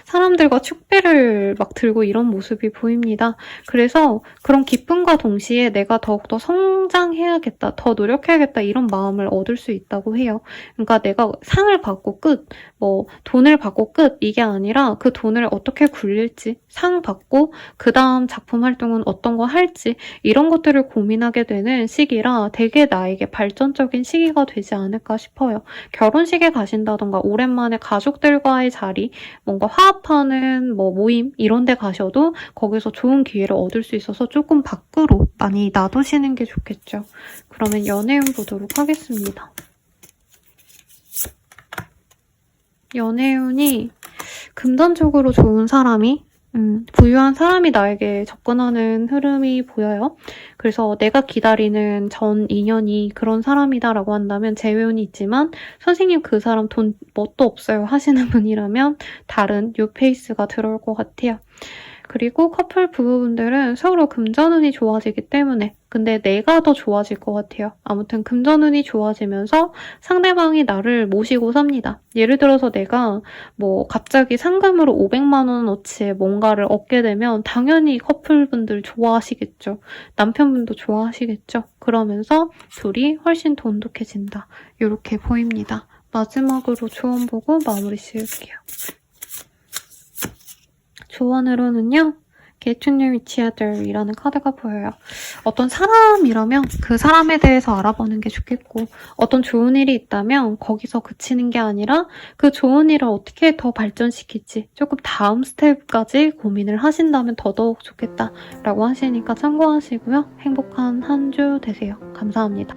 사람들과 축배를 막 들고 이런 모습이 보입니다. 그래서 그런 기쁨과 동시에 내가 더욱더 성장해야겠다, 더 노력해야겠다, 이런 마음을 얻을 수 있다고 해요. 그러니까 내가 상을 받고 끝, 돈을 받고 끝, 이게 아니라 그 돈을 어떻게 굴릴지, 상 받고 그 다음 작품 활동은 어떤 거 할지, 이런 것들을 고민하게 되는 시기라 되게 나에게 발전적인 시기가 되지 않을까 싶어요. 결혼식에 가신다던가 오랜만에 가족들과의 자리, 뭔가 화합하는 모임 이런 데 가셔도 거기서 좋은 기회를 얻을 수 있어서 조금 밖으로 많이 놔두시는 게 좋겠죠. 그러면 연애운 보도록 하겠습니다. 연애운이 금전적으로 좋은 사람이 부유한 사람이 나에게 접근하는 흐름이 보여요. 그래서 내가 기다리는 전 인연이 그런 사람이다라고 한다면 재회운이 있지만, 선생님 그 사람 돈 뭣도 없어요 하시는 분이라면 다른 뉴페이스가 들어올 것 같아요. 그리고 커플 부부분들은 서로 금전운이 좋아지기 때문에, 근데 내가 더 좋아질 것 같아요. 아무튼 금전운이 좋아지면서 상대방이 나를 모시고 삽니다. 예를 들어서 내가 갑자기 상금으로 500만 원어치의 뭔가를 얻게 되면 당연히 커플분들 좋아하시겠죠. 남편분도 좋아하시겠죠. 그러면서 둘이 훨씬 돈독해진다. 이렇게 보입니다. 마지막으로 조언 보고 마무리 지을게요. 조언으로는요, 계충류 위치아들이라는 카드가 보여요. 어떤 사람이라면 그 사람에 대해서 알아보는 게 좋겠고, 어떤 좋은 일이 있다면 거기서 그치는 게 아니라 그 좋은 일을 어떻게 더 발전시킬지 조금 다음 스텝까지 고민을 하신다면 더더욱 좋겠다라고 하시니까 참고하시고요. 행복한 한 주 되세요. 감사합니다.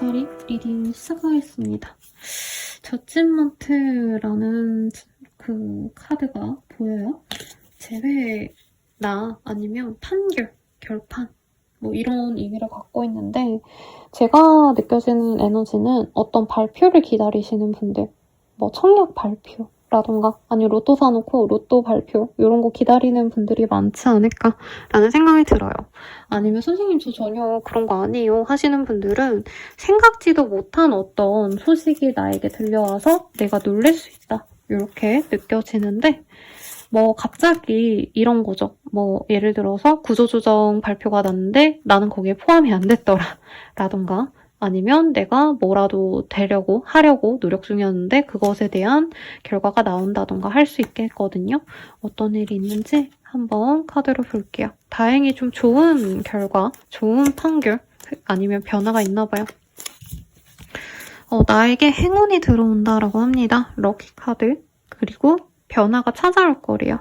자리 리딩 시작하겠습니다. 저짓먼트라는 그 카드가 보여요. 제외나 아니면 판결, 결판 뭐 이런 의미를 갖고 있는데 제가 느껴지는 에너지는 어떤 발표를 기다리시는 분들 뭐 청약 발표라던가 아니면 로또 사놓고 로또 발표 이런 거 기다리는 분들이 많지 않을까라는 생각이 들어요. 아니면 선생님 저 전혀 그런 거 아니에요 하시는 분들은 생각지도 못한 어떤 소식이 나에게 들려와서 내가 놀랄 수 있다 이렇게 느껴지는데 뭐 갑자기 이런 거죠. 뭐 예를 들어서 구조조정 발표가 났는데 나는 거기에 포함이 안 됐더라 라던가 아니면 내가 뭐라도 되려고 하려고 노력 중이었는데 그것에 대한 결과가 나온다던가 할 수 있겠거든요. 어떤 일이 있는지 한번 카드로 볼게요. 다행히 좀 좋은 결과, 좋은 판결 아니면 변화가 있나 봐요. 나에게 행운이 들어온다라고 합니다. 럭키 카드. 그리고 변화가 찾아올 거래요.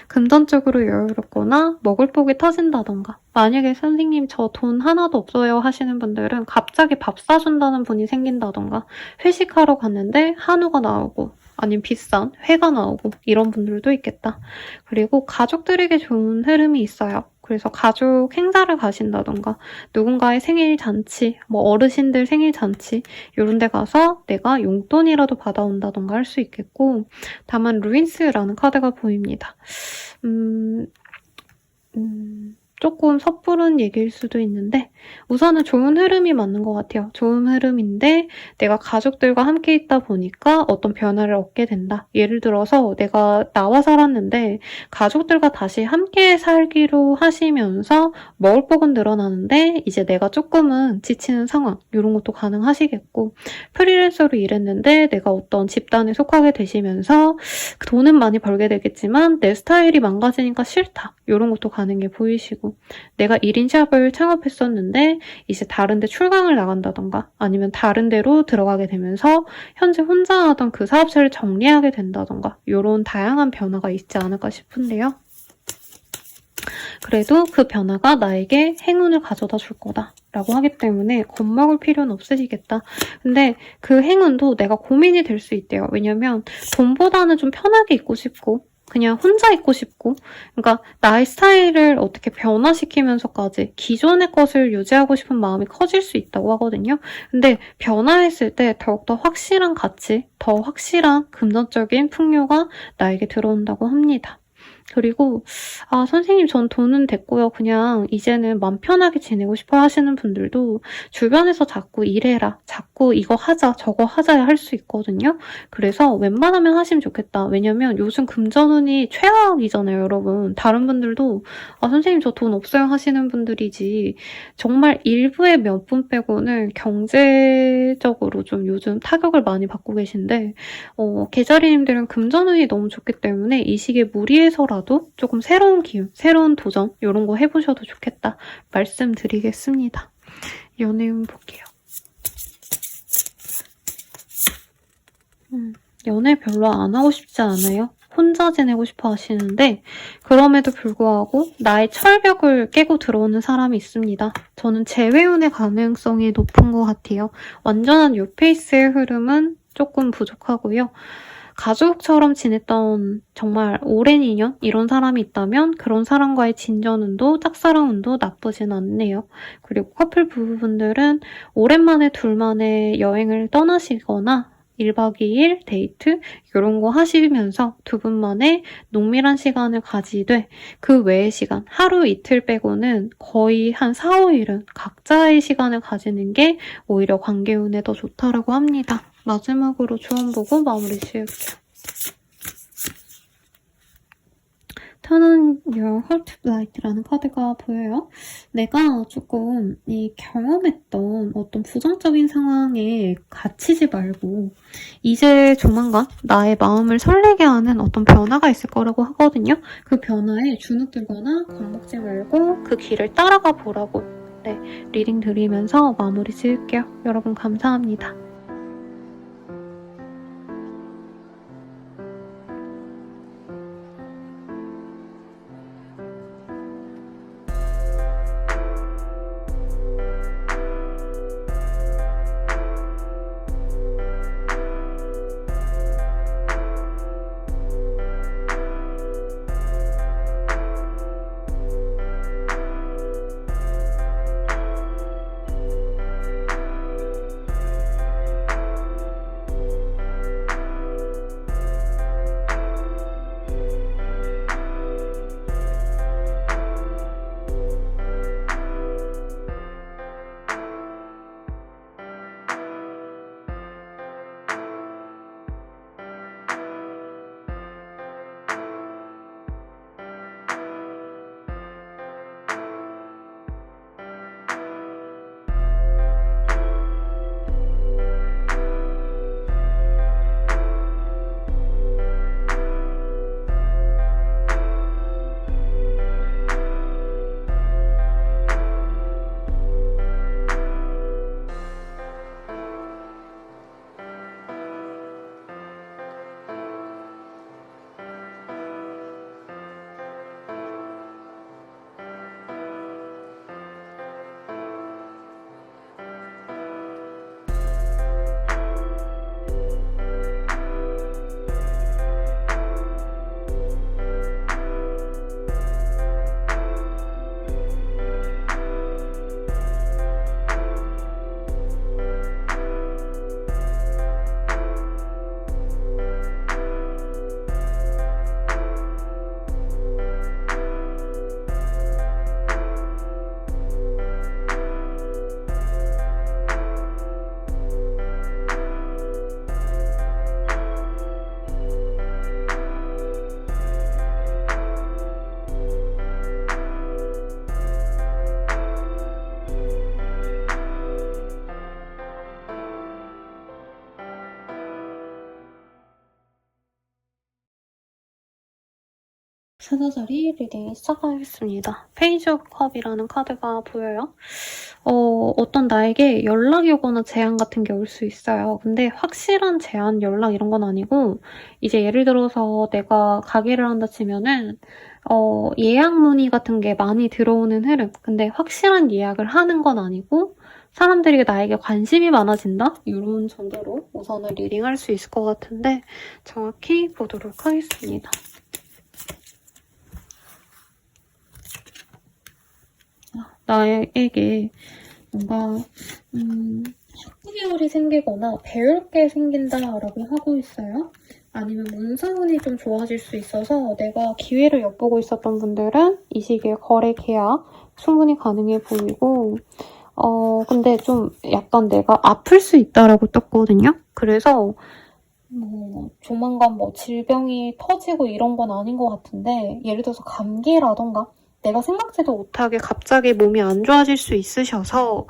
금전적으로 여유롭거나 먹을 복이 터진다던가 만약에 선생님 저 돈 하나도 없어요 하시는 분들은 갑자기 밥 사준다는 분이 생긴다던가 회식하러 갔는데 한우가 나오고 아니면 비싼 회가 나오고 이런 분들도 있겠다. 그리고 가족들에게 좋은 흐름이 있어요. 그래서 가족 행사를 가신다던가 누군가의 생일 잔치, 뭐 어르신들 생일 잔치 이런 데 가서 내가 용돈이라도 받아온다던가 할 수 있겠고 다만 루인스라는 카드가 보입니다. 조금 섣부른 얘기일 수도 있는데 우선은 좋은 흐름이 맞는 것 같아요. 좋은 흐름인데 내가 가족들과 함께 있다 보니까 어떤 변화를 얻게 된다. 예를 들어서 내가 나와 살았는데 가족들과 다시 함께 살기로 하시면서 먹을 복은 늘어나는데 이제 내가 조금은 지치는 상황 이런 것도 가능하시겠고 프리랜서로 일했는데 내가 어떤 집단에 속하게 되시면서 돈은 많이 벌게 되겠지만 내 스타일이 망가지니까 싫다. 이런 것도 가는 게 보이시고 내가 1인 샵을 창업했었는데 이제 다른 데 출강을 나간다던가 아니면 다른 데로 들어가게 되면서 현재 혼자 하던 그 사업체를 정리하게 된다던가 이런 다양한 변화가 있지 않을까 싶은데요. 그래도 그 변화가 나에게 행운을 가져다 줄 거다 라고 하기 때문에 겁먹을 필요는 없으시겠다. 근데 그 행운도 내가 고민이 될 수 있대요. 왜냐면 돈보다는 좀 편하게 있고 싶고 그냥 혼자 있고 싶고 그러니까 나의 스타일을 어떻게 변화시키면서까지 기존의 것을 유지하고 싶은 마음이 커질 수 있다고 하거든요. 근데 변화했을 때 더욱더 확실한 가치, 더 확실한 금전적인 풍요가 나에게 들어온다고 합니다. 그리고 선생님 전 돈은 됐고요. 그냥 이제는 맘 편하게 지내고 싶어 하시는 분들도 주변에서 자꾸 이래라, 자꾸 이거 하자, 저거 하자 할 수 있거든요. 그래서 웬만하면 하시면 좋겠다. 왜냐면 요즘 금전운이 최악이잖아요, 여러분. 다른 분들도 선생님 저 돈 없어요 하시는 분들이지 정말 일부의 몇 분 빼고는 경제적으로 좀 요즘 타격을 많이 받고 계신데 계자리님들은 금전운이 너무 좋기 때문에 이 시기에 무리해서라도 조금 새로운 기운, 새로운 도전 이런 거 해보셔도 좋겠다 말씀드리겠습니다. 연애운 볼게요. 연애 별로 안 하고 싶지 않아요? 혼자 지내고 싶어 하시는데 그럼에도 불구하고 나의 철벽을 깨고 들어오는 사람이 있습니다. 저는 재회운의 가능성이 높은 것 같아요. 완전한 뉴페이스의 흐름은 조금 부족하고요. 가족처럼 지냈던 정말 오랜 인연 이런 사람이 있다면 그런 사람과의 진전운도 짝사랑운도 나쁘진 않네요. 그리고 커플 부부분들은 오랜만에 둘만의 여행을 떠나시거나 1박 2일 데이트 이런 거 하시면서 두 분만의 농밀한 시간을 가지되 그 외의 시간 하루 이틀 빼고는 거의 한 4, 5일은 각자의 시간을 가지는 게 오히려 관계운에 더 좋다라고 합니다. 마지막으로 조언 보고 마무리 지을게요. Turn on your heart light라는 카드가 보여요. 내가 조금 이 경험했던 어떤 부정적인 상황에 갇히지 말고 이제 조만간 나의 마음을 설레게 하는 어떤 변화가 있을 거라고 하거든요. 그 변화에 주눅들거나 겁먹지 말고 그 길을 따라가 보라고 리딩 드리면서 마무리 지을게요. 여러분 감사합니다. 사자자리 리딩 시작하겠습니다. 페이지 오브 컵이라는 카드가 보여요. 어떤 나에게 연락이 오거나 제안 같은 게 올 수 있어요. 근데 확실한 제안, 연락 이런 건 아니고 이제 예를 들어서 내가 가게를 한다 치면은 예약 문의 같은 게 많이 들어오는 흐름. 근데 확실한 예약을 하는 건 아니고 사람들이 나에게 관심이 많아진다? 이런 정도로 우선은 리딩할 수 있을 것 같은데 정확히 보도록 하겠습니다. 나에게 뭔가 학구열이 생기거나 배울 게 생긴다라고 하고 있어요. 아니면 문서운이 좀 좋아질 수 있어서 내가 기회를 엿보고 있었던 분들은 이 시기에 거래 계약 충분히 가능해 보이고 근데 좀 약간 내가 아플 수 있다라고 떴거든요. 그래서 조만간 질병이 터지고 이런 건 아닌 것 같은데 예를 들어서 감기라던가 내가 생각지도 못하게 갑자기 몸이 안 좋아질 수 있으셔서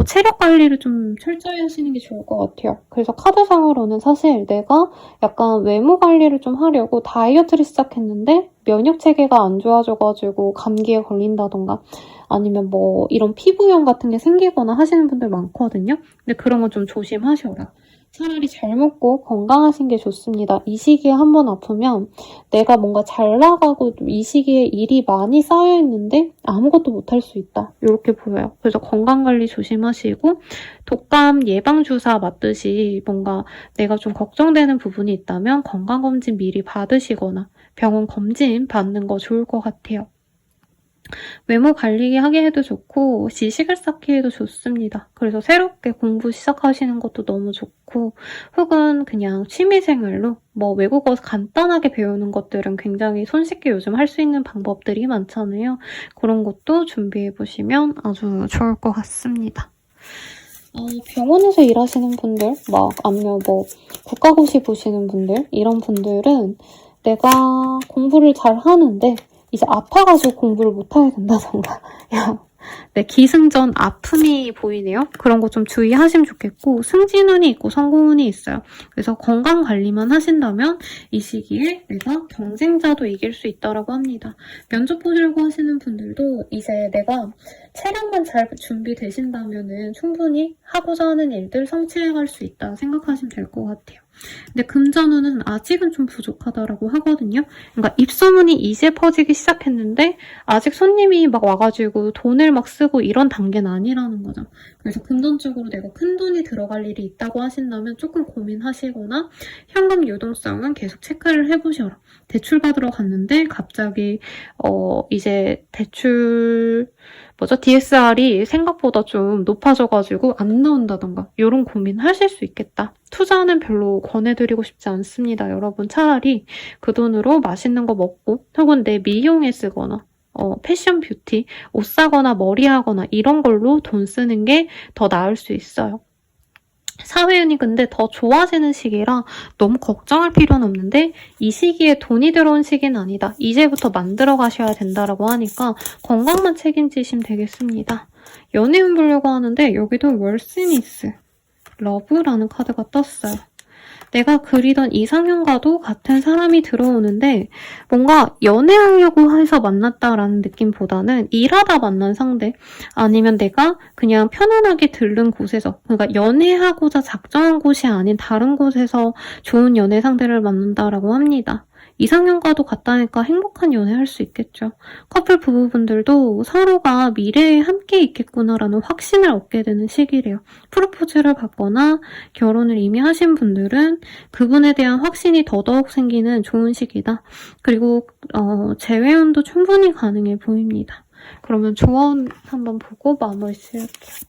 체력 관리를 좀 철저히 하시는 게 좋을 것 같아요. 그래서 카드상으로는 사실 내가 약간 외모 관리를 좀 하려고 다이어트를 시작했는데 면역 체계가 안 좋아져가지고 감기에 걸린다던가 아니면 이런 피부염 같은 게 생기거나 하시는 분들 많거든요. 근데 그런 건 좀 조심하셔라. 차라리 잘 먹고 건강하신 게 좋습니다. 이 시기에 한번 아프면 내가 뭔가 잘 나가고 이 시기에 일이 많이 쌓여있는데 아무것도 못할 수 있다. 이렇게 보여요. 그래서 건강관리 조심하시고 독감 예방주사 맞듯이 뭔가 내가 좀 걱정되는 부분이 있다면 건강검진 미리 받으시거나 병원 검진 받는 거 좋을 것 같아요. 외모 관리하기 해도 좋고 지식을 쌓기 해도 좋습니다. 그래서 새롭게 공부 시작하시는 것도 너무 좋고 혹은 그냥 취미생활로 외국어 간단하게 배우는 것들은 굉장히 손쉽게 요즘 할 수 있는 방법들이 많잖아요. 그런 것도 준비해보시면 아주 좋을 것 같습니다. 병원에서 일하시는 분들, 아니면 국가고시 보시는 분들, 이런 분들은 내가 공부를 잘 하는데 이제 아파가지고 공부를 못하게 된다던가 네, 기승전 아픔이 보이네요. 그런 거 좀 주의하시면 좋겠고 승진운이 있고 성공운이 있어요. 그래서 건강관리만 하신다면 이 시기에 내가 경쟁자도 이길 수 있다고 합니다. 면접 보시려고 하시는 분들도 이제 내가 체력만 잘 준비되신다면 충분히 하고자 하는 일들 성취해갈 수 있다 생각하시면 될 것 같아요. 근데 금전운은 아직은 좀 부족하다라고 하거든요. 그러니까 입소문이 이제 퍼지기 시작했는데 아직 손님이 와가지고 돈을 쓰고 이런 단계는 아니라는 거죠. 그래서 금전적으로 내가 큰 돈이 들어갈 일이 있다고 하신다면 조금 고민하시거나 현금 유동성은 계속 체크를 해보셔라. 대출 받으러 갔는데 갑자기 이제 대출 DSR이 생각보다 좀 높아져가지고 안 나온다던가 이런 고민 하실 수 있겠다. 투자는 별로 권해드리고 싶지 않습니다. 여러분 차라리 그 돈으로 맛있는 거 먹고 혹은 내 미용에 쓰거나 패션 뷰티, 옷 사거나 머리 하거나 이런 걸로 돈 쓰는 게 더 나을 수 있어요. 사회운이 근데 더 좋아지는 시기라 너무 걱정할 필요는 없는데 이 시기에 돈이 들어온 시기는 아니다. 이제부터 만들어 가셔야 된다라고 하니까 건강만 책임지시면 되겠습니다. 연애운 보려고 하는데 여기도 월스미스, 러브라는 카드가 떴어요. 내가 그리던 이상형과도 같은 사람이 들어오는데 뭔가 연애하려고 해서 만났다라는 느낌보다는 일하다 만난 상대 아니면 내가 그냥 편안하게 들른 곳에서 그러니까 연애하고자 작정한 곳이 아닌 다른 곳에서 좋은 연애 상대를 만난다라고 합니다. 이상형과도 같다니까 행복한 연애할 수 있겠죠. 커플 부부분들도 서로가 미래에 함께 있겠구나라는 확신을 얻게 되는 시기래요. 프로포즈를 받거나 결혼을 이미 하신 분들은 그분에 대한 확신이 더더욱 생기는 좋은 시기다. 그리고 재회운도 충분히 가능해 보입니다. 그러면 조언 한번 보고 마무리 지을게요.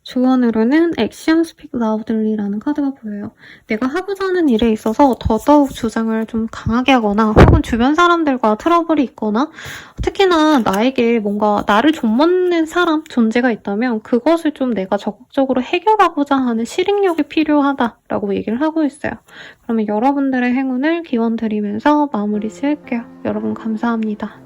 조언으로는 액션 스픽 라우들리라는 카드가 보여요. 내가 하고자 하는 일에 있어서 더더욱 주장을 좀 강하게 하거나 혹은 주변 사람들과 트러블이 있거나 특히나 나에게 뭔가 나를 좀먹는 사람, 존재가 있다면 그것을 좀 내가 적극적으로 해결하고자 하는 실행력이 필요하다라고 얘기를 하고 있어요. 그러면 여러분들의 행운을 기원드리면서 마무리 지을게요. 여러분 감사합니다.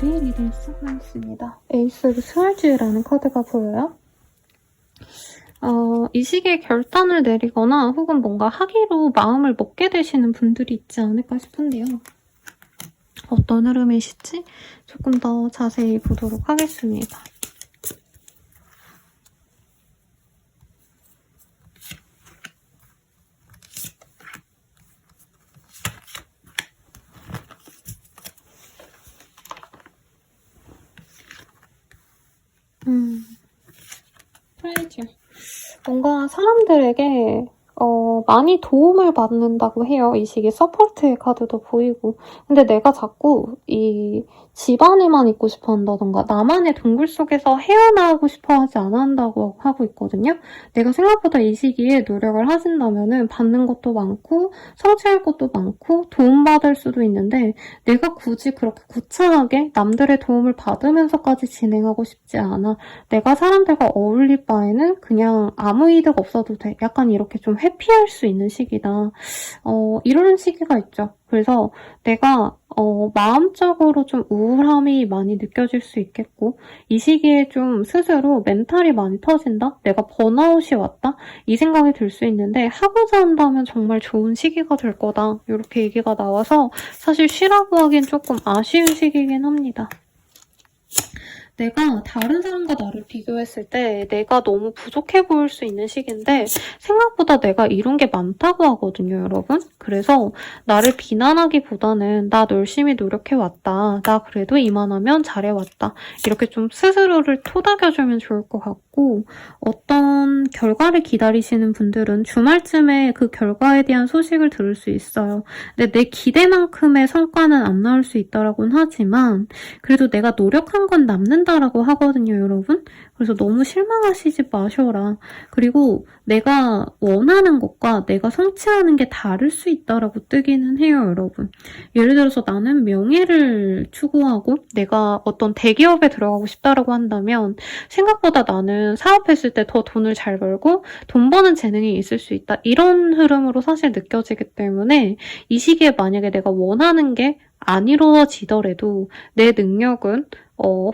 리듬 쓰고 있습니다. 에이스 오브 스월즈라는 카드가 보여요. 이 시기에 결단을 내리거나 혹은 뭔가 하기로 마음을 먹게 되시는 분들이 있지 않을까 싶은데요. 어떤 흐름이실지 조금 더 자세히 보도록 하겠습니다. 프레이즈. 뭔가 사람들에게 많이 도움을 받는다고 해요. 이 시기에 서포트의 카드도 보이고. 근데 내가 자꾸 이 집안에만 있고 싶어 한다던가 나만의 동굴 속에서 헤어나오고 싶어 하지 않는다고 하고 있거든요. 내가 생각보다 이 시기에 노력을 하신다면은 받는 것도 많고 성취할 것도 많고 도움받을 수도 있는데 내가 굳이 그렇게 구차하게 남들의 도움을 받으면서까지 진행하고 싶지 않아. 내가 사람들과 어울릴 바에는 그냥 아무 이득 없어도 돼. 약간 이렇게 좀 회피할 수 있는 시기다. 이런 시기가 있죠. 그래서 내가 마음적으로 좀 우울함이 많이 느껴질 수 있겠고 이 시기에 좀 스스로 멘탈이 많이 터진다? 내가 번아웃이 왔다? 이 생각이 들 수 있는데 하고자 한다면 정말 좋은 시기가 될 거다. 이렇게 얘기가 나와서 사실 쉬라고 하긴 조금 아쉬운 시기이긴 합니다. 내가 다른 사람과 나를 비교했을 때 내가 너무 부족해 보일 수 있는 시기인데 생각보다 내가 이룬 게 많다고 하거든요, 여러분. 그래서 나를 비난하기보다는 나 열심히 노력해왔다. 나 그래도 이만하면 잘해왔다. 이렇게 좀 스스로를 토닥여주면 좋을 것 같고 어떤 결과를 기다리시는 분들은 주말쯤에 그 결과에 대한 소식을 들을 수 있어요. 근데 내 기대만큼의 성과는 안 나올 수 있다고는 하지만 그래도 내가 노력한 건 남는다라고 하거든요, 여러분. 그래서 너무 실망하시지 마셔라. 그리고 내가 원하는 것과 내가 성취하는 게 다를 수 있다라고 뜨기는 해요, 여러분. 예를 들어서 나는 명예를 추구하고 내가 어떤 대기업에 들어가고 싶다라고 한다면 생각보다 나는 사업했을 때 더 돈을 잘 벌고 돈 버는 재능이 있을 수 있다. 이런 흐름으로 사실 느껴지기 때문에 이 시기에 만약에 내가 원하는 게 안 이루어지더라도 내 능력은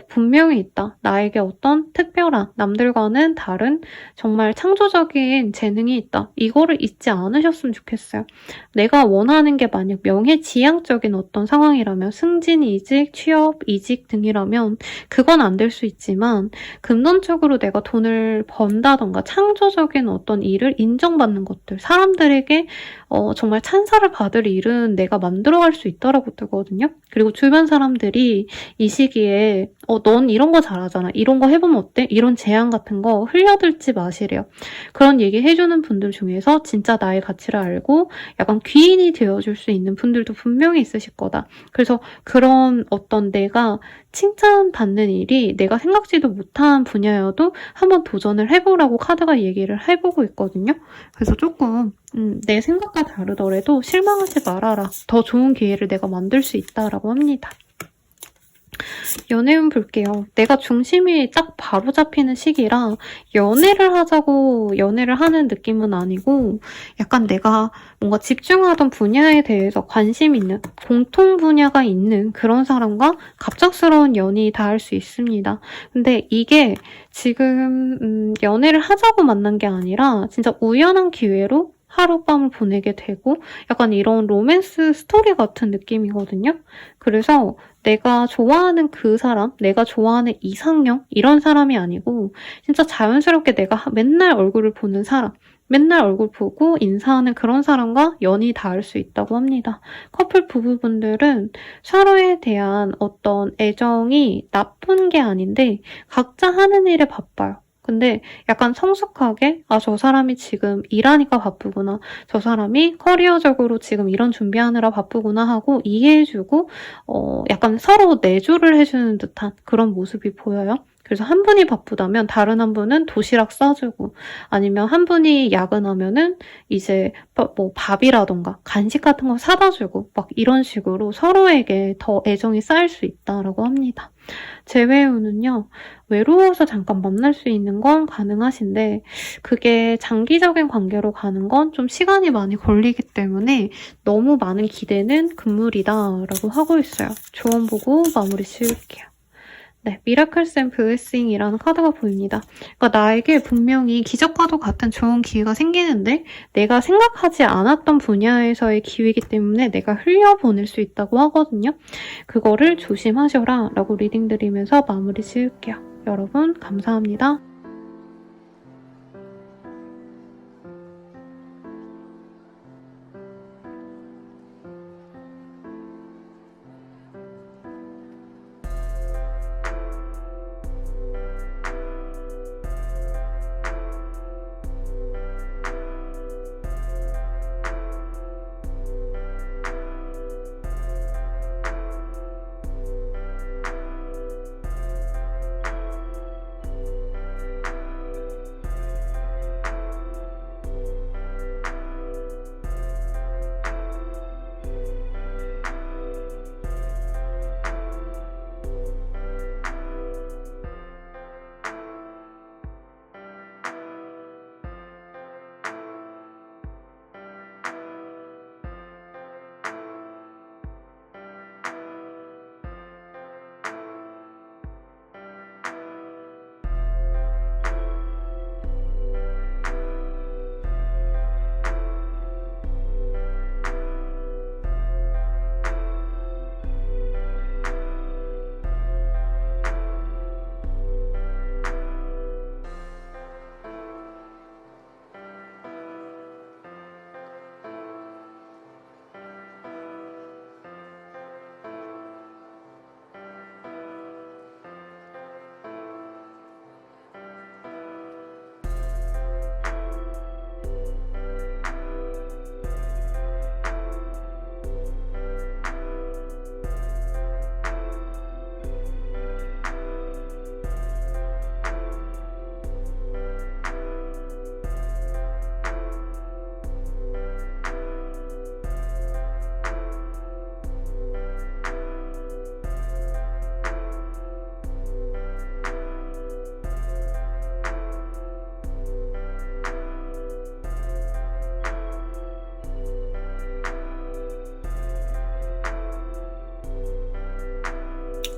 분명히 있다. 나에게 어떤 특별한, 남들과는 다른 정말 창조적인 재능이 있다. 이거를 잊지 않으셨으면 좋겠어요. 내가 원하는 게 만약 명예지향적인 어떤 상황이라면 승진, 이직, 취업, 이직 등이라면 그건 안 될 수 있지만 금전적으로 내가 돈을 번다던가 창조적인 어떤 일을 인정받는 것들, 사람들에게 정말 찬사를 받을 일은 내가 만들어갈 수 있다라고 뜨거든요. 그리고 주변 사람들이 이 시기에 넌 이런 거 잘하잖아. 이런 거 해보면 어때? 이런 제안 같은 거 흘려들지 마시래요. 그런 얘기 해주는 분들 중에서 진짜 나의 가치를 알고 약간 귀인이 되어줄 수 있는 분들도 분명히 있으실 거다. 그래서 그런 어떤 내가 칭찬받는 일이 내가 생각지도 못한 분야여도 한번 도전을 해보라고 카드가 얘기를 해보고 있거든요. 그래서 조금 내 생각과 다르더라도 실망하지 말아라. 더 좋은 기회를 내가 만들 수 있다라고 합니다. 연애운 볼게요. 내가 중심이 딱 바로 잡히는 시기라 연애를 하자고 연애를 하는 느낌은 아니고 약간 내가 뭔가 집중하던 분야에 대해서 관심 있는 공통 분야가 있는 그런 사람과 갑작스러운 연이 닿을 수 있습니다. 근데 이게 지금 연애를 하자고 만난 게 아니라 진짜 우연한 기회로 하룻밤을 보내게 되고 약간 이런 로맨스 스토리 같은 느낌이거든요. 그래서 내가 좋아하는 그 사람, 내가 좋아하는 이상형 이런 사람이 아니고 진짜 자연스럽게 내가 맨날 얼굴을 보는 사람, 맨날 얼굴 보고 인사하는 그런 사람과 연이 닿을 수 있다고 합니다. 커플 부부분들은 서로에 대한 어떤 애정이 나쁜 게 아닌데 각자 하는 일에 바빠요. 근데 약간 성숙하게 저 사람이 지금 일하니까 바쁘구나. 저 사람이 커리어적으로 지금 이런 준비하느라 바쁘구나 하고 이해해주고 약간 서로 내조를 해주는 듯한 그런 모습이 보여요. 그래서 한 분이 바쁘다면 다른 한 분은 도시락 싸주고, 아니면 한 분이 야근하면은 이제 뭐 밥이라던가 간식 같은 거 사다 주고, 막 이런 식으로 서로에게 더 애정이 쌓일 수 있다라고 합니다. 재회우는요, 외로워서 잠깐 만날 수 있는 건 가능하신데, 그게 장기적인 관계로 가는 건 좀 시간이 많이 걸리기 때문에 너무 많은 기대는 금물이다라고 하고 있어요. 조언 보고 마무리 지을게요. 네, 미라클스 앤 블레싱이라는 카드가 보입니다. 그러니까 나에게 분명히 기적과도 같은 좋은 기회가 생기는데 내가 생각하지 않았던 분야에서의 기회이기 때문에 내가 흘려보낼 수 있다고 하거든요. 그거를 조심하셔라 라고 리딩 드리면서 마무리 지을게요. 여러분 감사합니다.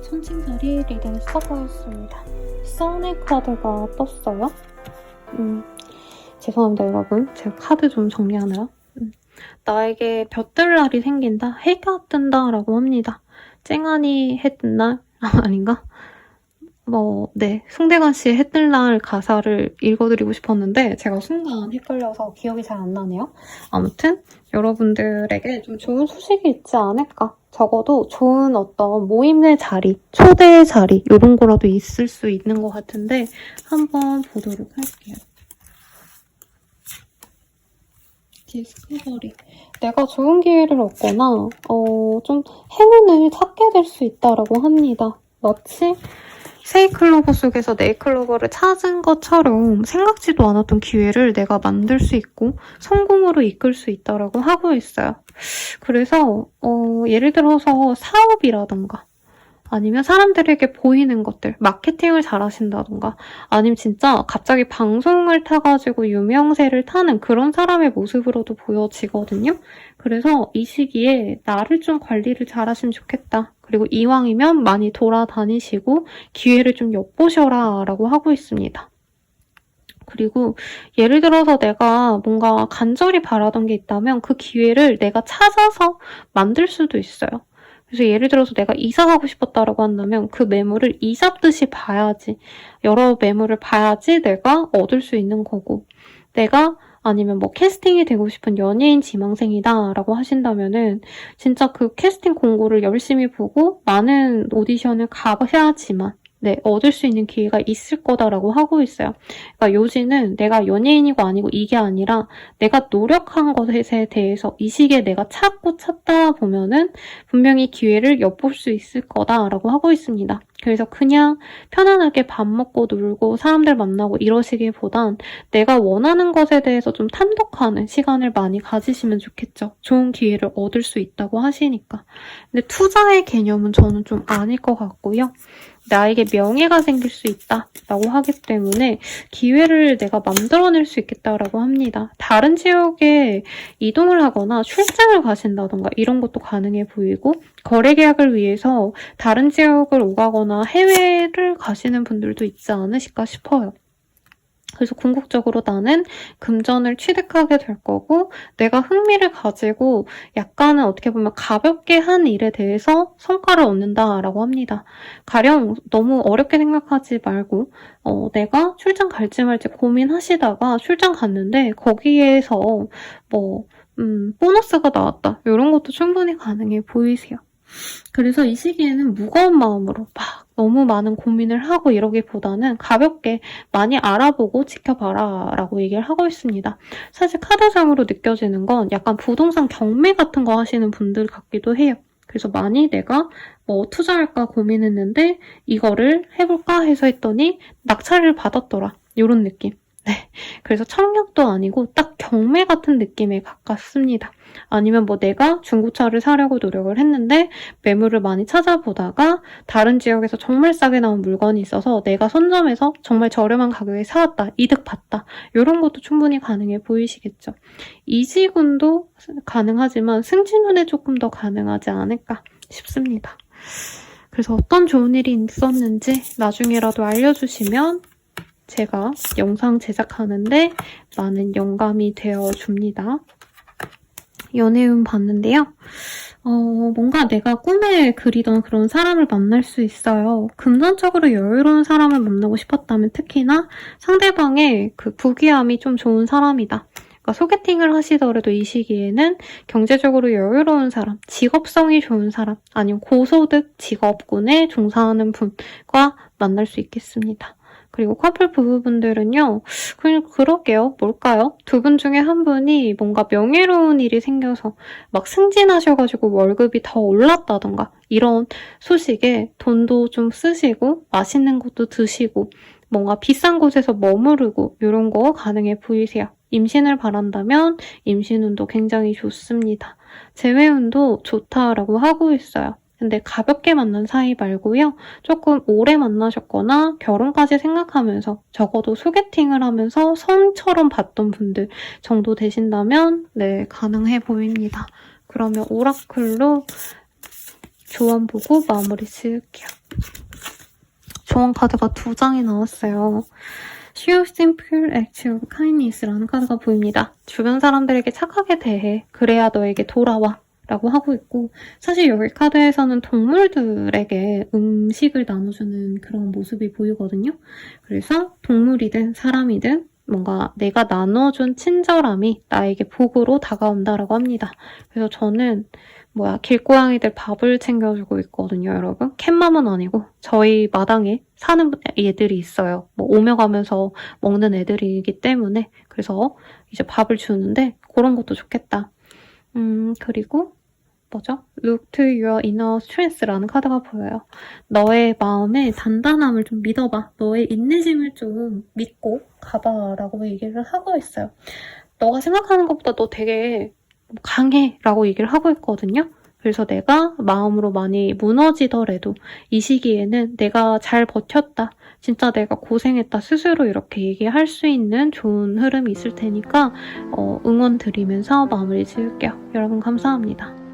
손짓놀이 리딩 써보겠습니다. 사운의 카드가 떴어요. 죄송합니다 여러분. 제가 카드 좀 정리하느라. 나에게 볕들 날이 생긴다. 해가 뜬다 라고 합니다. 쨍하니 해 뜬 날? 아닌가? 네. 송대관 씨의 해 뜰 날 가사를 읽어드리고 싶었는데 제가 순간 헷갈려서 기억이 잘 안 나네요. 아무튼 여러분들에게 좀 좋은 소식이 있지 않을까. 적어도 좋은 어떤 모임의 자리, 초대의 자리 이런 거라도 있을 수 있는 것 같은데 한번 보도록 할게요. 디스커버리. 내가 좋은 기회를 얻거나 좀 행운을 찾게 될 수 있다라고 합니다. 마치 세이클로버 속에서 네이클로버를 찾은 것처럼 생각지도 않았던 기회를 내가 만들 수 있고 성공으로 이끌 수 있다라고 하고 있어요. 그래서 예를 들어서 사업이라던가 아니면 사람들에게 보이는 것들, 마케팅을 잘 하신다던가 아니면 진짜 갑자기 방송을 타가지고 유명세를 타는 그런 사람의 모습으로도 보여지거든요. 그래서 이 시기에 나를 좀 관리를 잘 하시면 좋겠다. 그리고 이왕이면 많이 돌아다니시고 기회를 좀 엿보셔라 라고 하고 있습니다. 그리고 예를 들어서 내가 뭔가 간절히 바라던 게 있다면 그 기회를 내가 찾아서 만들 수도 있어요. 그래서 예를 들어서 내가 이사 가고 싶었다라고 한다면 그 매물을 이 잡듯이 봐야지, 여러 매물을 봐야지 내가 얻을 수 있는 거고, 내가 아니면 뭐 캐스팅이 되고 싶은 연예인 지망생이다 라고 하신다면은 진짜 그 캐스팅 공고를 열심히 보고 많은 오디션을 가봐야지만 얻을 수 있는 기회가 있을 거다라고 하고 있어요. 그러니까 요지는 내가 연예인이고 아니고 이게 아니라 내가 노력한 것에 대해서 이 시기에 내가 찾다 보면은 분명히 기회를 엿볼 수 있을 거다라고 하고 있습니다. 그래서 그냥 편안하게 밥 먹고 놀고 사람들 만나고 이러시기보단 내가 원하는 것에 대해서 좀 탐독하는 시간을 많이 가지시면 좋겠죠. 좋은 기회를 얻을 수 있다고 하시니까. 근데 투자의 개념은 저는 좀 아닐 것 같고요. 나에게 명예가 생길 수 있다라고 하기 때문에 기회를 내가 만들어낼 수 있겠다라고 합니다. 다른 지역에 이동을 하거나 출장을 가신다던가 이런 것도 가능해 보이고 거래 계약을 위해서 다른 지역을 오가거나 해외를 가시는 분들도 있지 않으실까 싶어요. 그래서 궁극적으로 나는 금전을 취득하게 될 거고 내가 흥미를 가지고 약간은 어떻게 보면 가볍게 한 일에 대해서 성과를 얻는다라고 합니다. 가령 너무 어렵게 생각하지 말고 내가 출장 갈지 말지 고민하시다가 출장 갔는데 거기에서 보너스가 나왔다. 이런 것도 충분히 가능해 보이세요. 그래서 이 시기에는 무거운 마음으로 막 너무 많은 고민을 하고 이러기보다는 가볍게 많이 알아보고 지켜봐라 라고 얘기를 하고 있습니다. 사실 카드상으로 느껴지는 건 약간 부동산 경매 같은 거 하시는 분들 같기도 해요. 그래서 많이 내가 투자할까 고민했는데 이거를 해볼까 해서 했더니 낙찰을 받았더라. 이런 느낌. 네. 그래서 청약도 아니고 딱 경매 같은 느낌에 가깝습니다. 아니면 내가 중고차를 사려고 노력을 했는데 매물을 많이 찾아보다가 다른 지역에서 정말 싸게 나온 물건이 있어서 내가 선점해서 정말 저렴한 가격에 사왔다. 이득 봤다. 이런 것도 충분히 가능해 보이시겠죠. 이지군도 가능하지만 승진운에 조금 더 가능하지 않을까 싶습니다. 그래서 어떤 좋은 일이 있었는지 나중에라도 알려주시면 제가 영상 제작하는데 많은 영감이 되어줍니다. 연애운 봤는데요. 뭔가 내가 꿈에 그리던 그런 사람을 만날 수 있어요. 금전적으로 여유로운 사람을 만나고 싶었다면 특히나 상대방의 그 부귀함이 좀 좋은 사람이다. 그러니까 소개팅을 하시더라도 이 시기에는 경제적으로 여유로운 사람, 직업성이 좋은 사람, 아니면 고소득 직업군에 종사하는 분과 만날 수 있겠습니다. 그리고 커플 부부분들은요. 그냥 그러게요. 뭘까요? 두 분 중에 한 분이 뭔가 명예로운 일이 생겨서 막 승진하셔가지고 월급이 더 올랐다던가 이런 소식에 돈도 좀 쓰시고 맛있는 것도 드시고 뭔가 비싼 곳에서 머무르고 이런 거 가능해 보이세요. 임신을 바란다면 임신운도 굉장히 좋습니다. 재회운도 좋다라고 하고 있어요. 근데 가볍게 만난 사이 말고요. 조금 오래 만나셨거나 결혼까지 생각하면서 적어도 소개팅을 하면서 선처럼 봤던 분들 정도 되신다면 네, 가능해 보입니다. 그러면 오라클로 조언 보고 마무리 지을게요. 조언 카드가 2장이 나왔어요. Show simple acts of kindness라는 카드가 보입니다. 주변 사람들에게 착하게 대해. 그래야 너에게 돌아와. 라고 하고 있고 사실 여기 카드에서는 동물들에게 음식을 나눠주는 그런 모습이 보이거든요. 그래서 동물이든 사람이든 뭔가 내가 나눠준 친절함이 나에게 복으로 다가온다라고 합니다. 그래서 저는 길고양이들 밥을 챙겨주고 있거든요, 여러분. 캣맘은 아니고 저희 마당에 사는 애들이 있어요. 오며 가면서 먹는 애들이기 때문에 그래서 이제 밥을 주는데 그런 것도 좋겠다. 그리고 Look to your inner strength라는 카드가 보여요. 너의 마음의 단단함을 좀 믿어봐. 너의 인내심을 좀 믿고 가봐 라고 얘기를 하고 있어요. 너가 생각하는 것보다 너 되게 강해 라고 얘기를 하고 있거든요. 그래서 내가 마음으로 많이 무너지더라도 이 시기에는 내가 잘 버텼다. 진짜 내가 고생했다. 스스로 이렇게 얘기할 수 있는 좋은 흐름이 있을 테니까 응원 드리면서 마무리 지을게요. 여러분 감사합니다.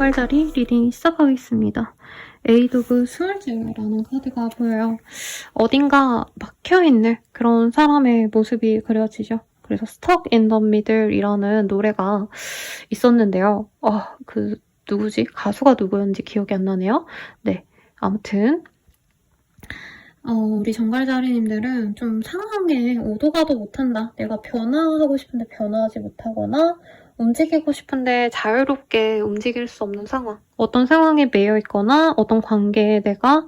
정갈자리 리딩 시작하겠습니다. 에이드 오브 스월즈라는 카드가 보여요. 어딘가 막혀있는 그런 사람의 모습이 그려지죠. 그래서 Stuck in the Middle이라는 노래가 있었는데요. 누구지? 가수가 누구였는지 기억이 안 나네요. 네, 아무튼 우리 정갈자리님들은 좀 상황에 오도 가도 못한다. 내가 변화하고 싶은데 변화하지 못하거나 움직이고 싶은데 자유롭게 움직일 수 없는 상황. 어떤 상황에 매여 있거나 어떤 관계에 내가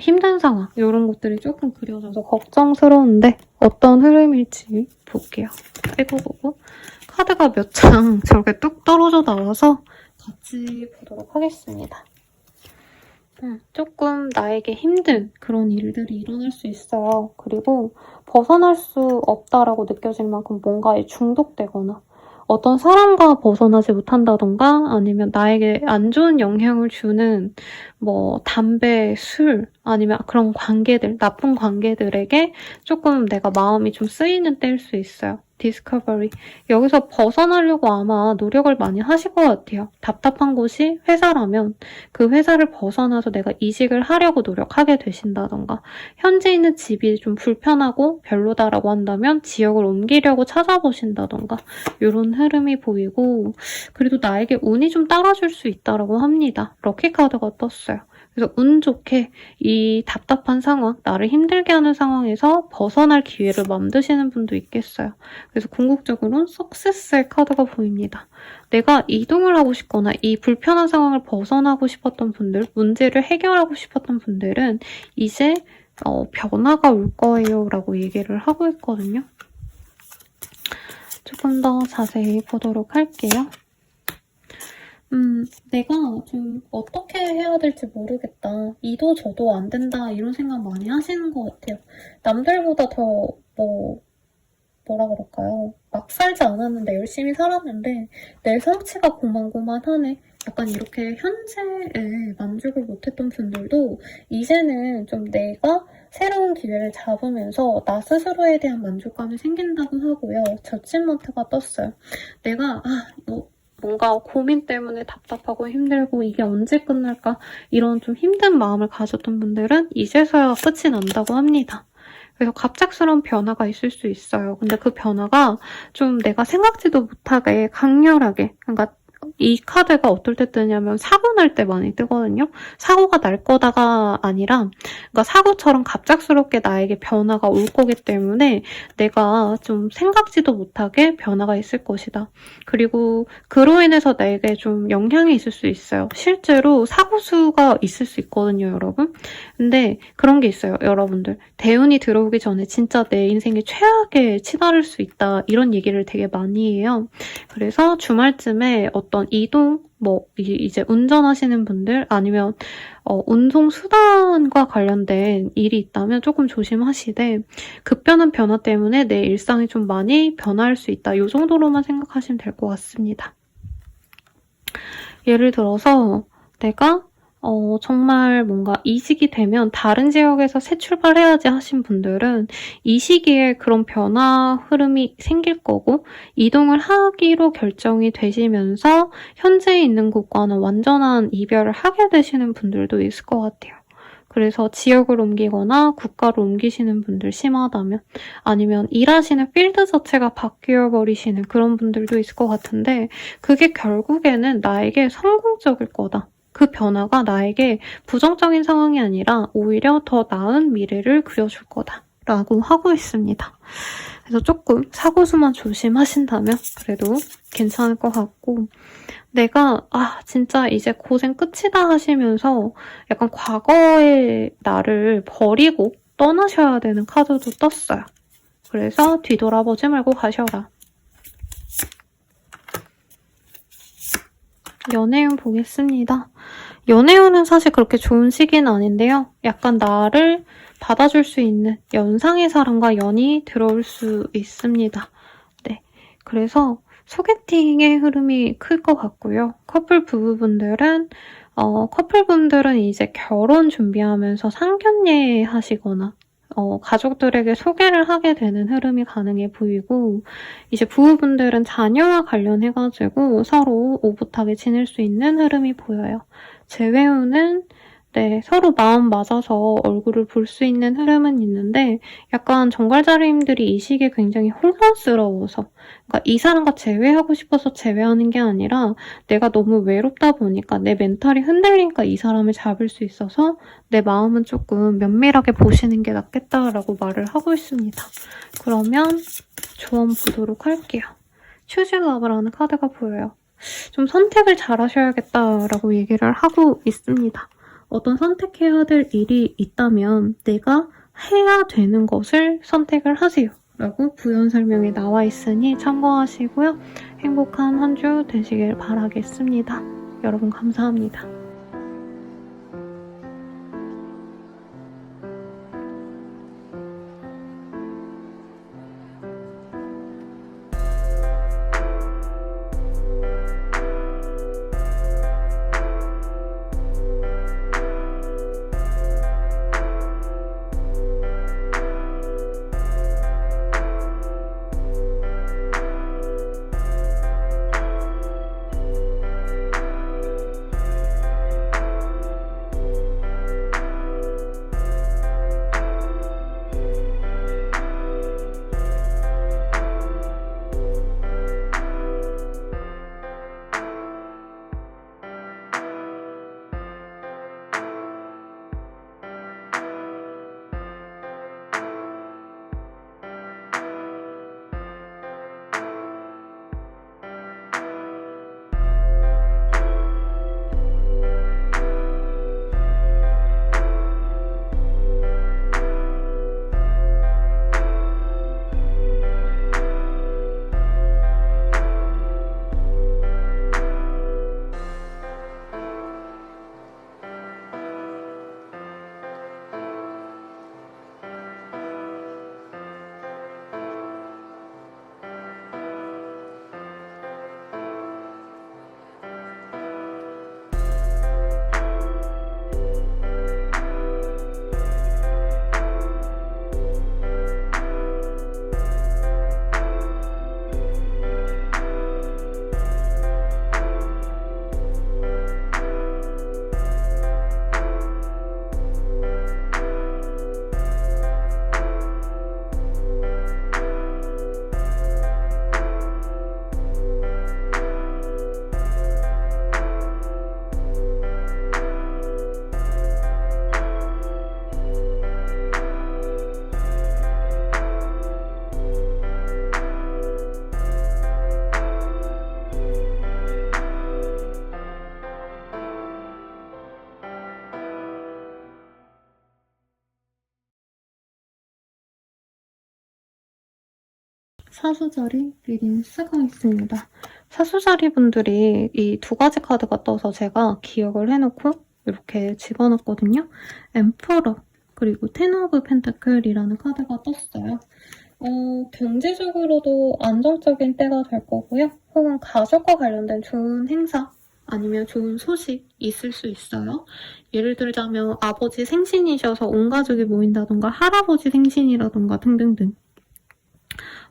힘든 상황. 이런 것들이 조금 그려져서 걱정스러운데 어떤 흐름일지 볼게요. 빼보고 카드가 몇 장 저렇게 뚝 떨어져 나와서 같이 보도록 하겠습니다. 조금 나에게 힘든 그런 일들이 일어날 수 있어요. 그리고 벗어날 수 없다라고 느껴질 만큼 뭔가에 중독되거나 어떤 사람과 벗어나지 못한다던가 아니면 나에게 안 좋은 영향을 주는 담배, 술 아니면 그런 관계들, 나쁜 관계들에게 조금 내가 마음이 좀 쓰이는 때일 수 있어요. 디스커버리. 여기서 벗어나려고 아마 노력을 많이 하실 것 같아요. 답답한 곳이 회사라면 그 회사를 벗어나서 내가 이직을 하려고 노력하게 되신다던가 현재 있는 집이 좀 불편하고 별로다라고 한다면 지역을 옮기려고 찾아보신다던가 이런 흐름이 보이고 그래도 나에게 운이 좀 따라줄 수 있다라고 합니다. 럭키 카드가 떴어요. 그래서 운 좋게 이 답답한 상황, 나를 힘들게 하는 상황에서 벗어날 기회를 만드시는 분도 있겠어요. 그래서 궁극적으로는 석세스의 카드가 보입니다. 내가 이동을 하고 싶거나 이 불편한 상황을 벗어나고 싶었던 분들, 문제를 해결하고 싶었던 분들은 이제 변화가 올 거예요 라고 얘기를 하고 있거든요. 조금 더 자세히 보도록 할게요. 내가 좀 어떻게 해야 될지 모르겠다. 이도 저도 안 된다. 이런 생각 많이 하시는 것 같아요. 남들보다 더 뭐라 그럴까요? 막 살지 않았는데 열심히 살았는데 내 성취가 고만고만하네. 약간 이렇게 현재에 만족을 못했던 분들도 이제는 좀 내가 새로운 기회를 잡으면서 나 스스로에 대한 만족감이 생긴다고 하고요. 저침먼트가 떴어요. 내가 뭔가 고민 때문에 답답하고 힘들고 이게 언제 끝날까 이런 좀 힘든 마음을 가졌던 분들은 이제서야 끝이 난다고 합니다. 그래서 갑작스러운 변화가 있을 수 있어요. 근데 그 변화가 좀 내가 생각지도 못하게 강렬하게 그러니까 이 카드가 어떨 때 뜨냐면 사고 날 때 많이 뜨거든요. 사고가 날 거다가 아니라 그러니까 사고처럼 갑작스럽게 나에게 변화가 올 거기 때문에 내가 좀 생각지도 못하게 변화가 있을 것이다. 그리고 그로 인해서 나에게 좀 영향이 있을 수 있어요. 실제로 사고 수가 있을 수 있거든요, 여러분. 근데 그런 게 있어요, 여러분들. 대운이 들어오기 전에 진짜 내 인생의 최악에 치달을 수 있다. 이런 얘기를 되게 많이 해요. 그래서 주말쯤에 어떤 이동, 이제 운전하시는 분들 아니면 운송수단과 관련된 일이 있다면 조금 조심하시되 급변한 변화 때문에 내 일상이 좀 많이 변화할 수 있다. 이 정도로만 생각하시면 될 것 같습니다. 예를 들어서 내가 정말 뭔가 이직이 되면 다른 지역에서 새 출발해야지 하신 분들은 이 시기에 그런 변화 흐름이 생길 거고 이동을 하기로 결정이 되시면서 현재 있는 곳과는 완전한 이별을 하게 되시는 분들도 있을 것 같아요. 그래서 지역을 옮기거나 국가를 옮기시는 분들 심하다면 아니면 일하시는 필드 자체가 바뀌어버리시는 그런 분들도 있을 것 같은데 그게 결국에는 나에게 성공적일 거다. 그 변화가 나에게 부정적인 상황이 아니라 오히려 더 나은 미래를 그려줄 거다라고 하고 있습니다. 그래서 조금 사고수만 조심하신다면 그래도 괜찮을 것 같고 내가 진짜 이제 고생 끝이다 하시면서 약간 과거의 나를 버리고 떠나셔야 되는 카드도 떴어요. 그래서 뒤돌아보지 말고 가셔라. 연애운 보겠습니다. 연애운은 사실 그렇게 좋은 시기는 아닌데요. 약간 나를 받아줄 수 있는 연상의 사람과 연이 들어올 수 있습니다. 네, 그래서 소개팅의 흐름이 클 것 같고요. 커플분들은 이제 결혼 준비하면서 상견례 하시거나 가족들에게 소개를 하게 되는 흐름이 가능해 보이고, 이제 부부분들은 자녀와 관련해가지고 서로 오붓하게 지낼 수 있는 흐름이 보여요. 재회우는 네, 서로 마음 맞아서 얼굴을 볼 수 있는 흐름은 있는데 약간 정갈자리님들이 이 시기에 굉장히 혼란스러워서, 그러니까 이 사람과 재회하고 싶어서 재회하는 게 아니라 내가 너무 외롭다 보니까 내 멘탈이 흔들리니까 이 사람을 잡을 수 있어서 내 마음은 조금 면밀하게 보시는 게 낫겠다라고 말을 하고 있습니다. 그러면 조언 보도록 할게요. Choose Love라는 카드가 보여요. 좀 선택을 잘 하셔야겠다라고 얘기를 하고 있습니다. 어떤 선택해야 될 일이 있다면 내가 해야 되는 것을 선택을 하세요. 라고 부연 설명이 나와 있으니 참고하시고요. 행복한 한 주 되시길 바라겠습니다. 여러분 감사합니다. 사수자리 리딩 쓰고 있습니다. 사수자리 분들이 이 두 가지 카드가 떠서 제가 기억을 해놓고 이렇게 집어넣었거든요. 엠퍼러 그리고 텐 오브 펜타클이라는 카드가 떴어요. 경제적으로도 안정적인 때가 될 거고요. 혹은 가족과 관련된 좋은 행사 아니면 좋은 소식 있을 수 있어요. 예를 들자면 아버지 생신이셔서 온 가족이 모인다던가 할아버지 생신이라던가 등등등.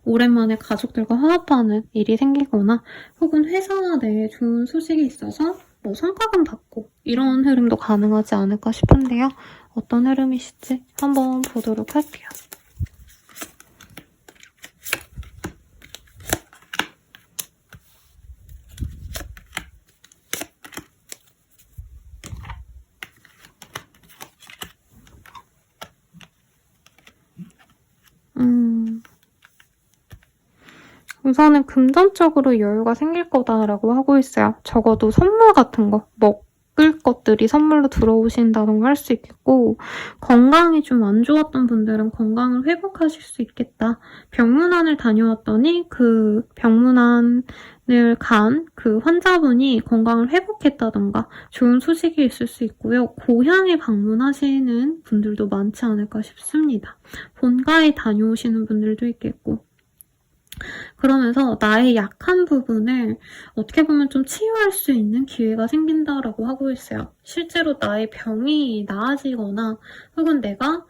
오랜만에 가족들과 화합하는 일이 생기거나 혹은 회사 내에 좋은 소식이 있어서 뭐 성과금 받고 이런 흐름도 가능하지 않을까 싶은데요. 어떤 흐름이실지 한번 보도록 할게요. 우선은 금전적으로 여유가 생길 거다라고 하고 있어요. 적어도 선물 같은 거, 먹을 것들이 선물로 들어오신다던가 할 수 있겠고, 건강이 좀 안 좋았던 분들은 건강을 회복하실 수 있겠다. 병문안을 다녀왔더니 그 병문안을 간 그 환자분이 건강을 회복했다던가 좋은 소식이 있을 수 있고요. 고향에 방문하시는 분들도 많지 않을까 싶습니다. 본가에 다녀오시는 분들도 있겠고, 그러면서 나의 약한 부분을 어떻게 보면 좀 치유할 수 있는 기회가 생긴다라고 하고 있어요. 실제로 나의 병이 나아지거나 혹은 내가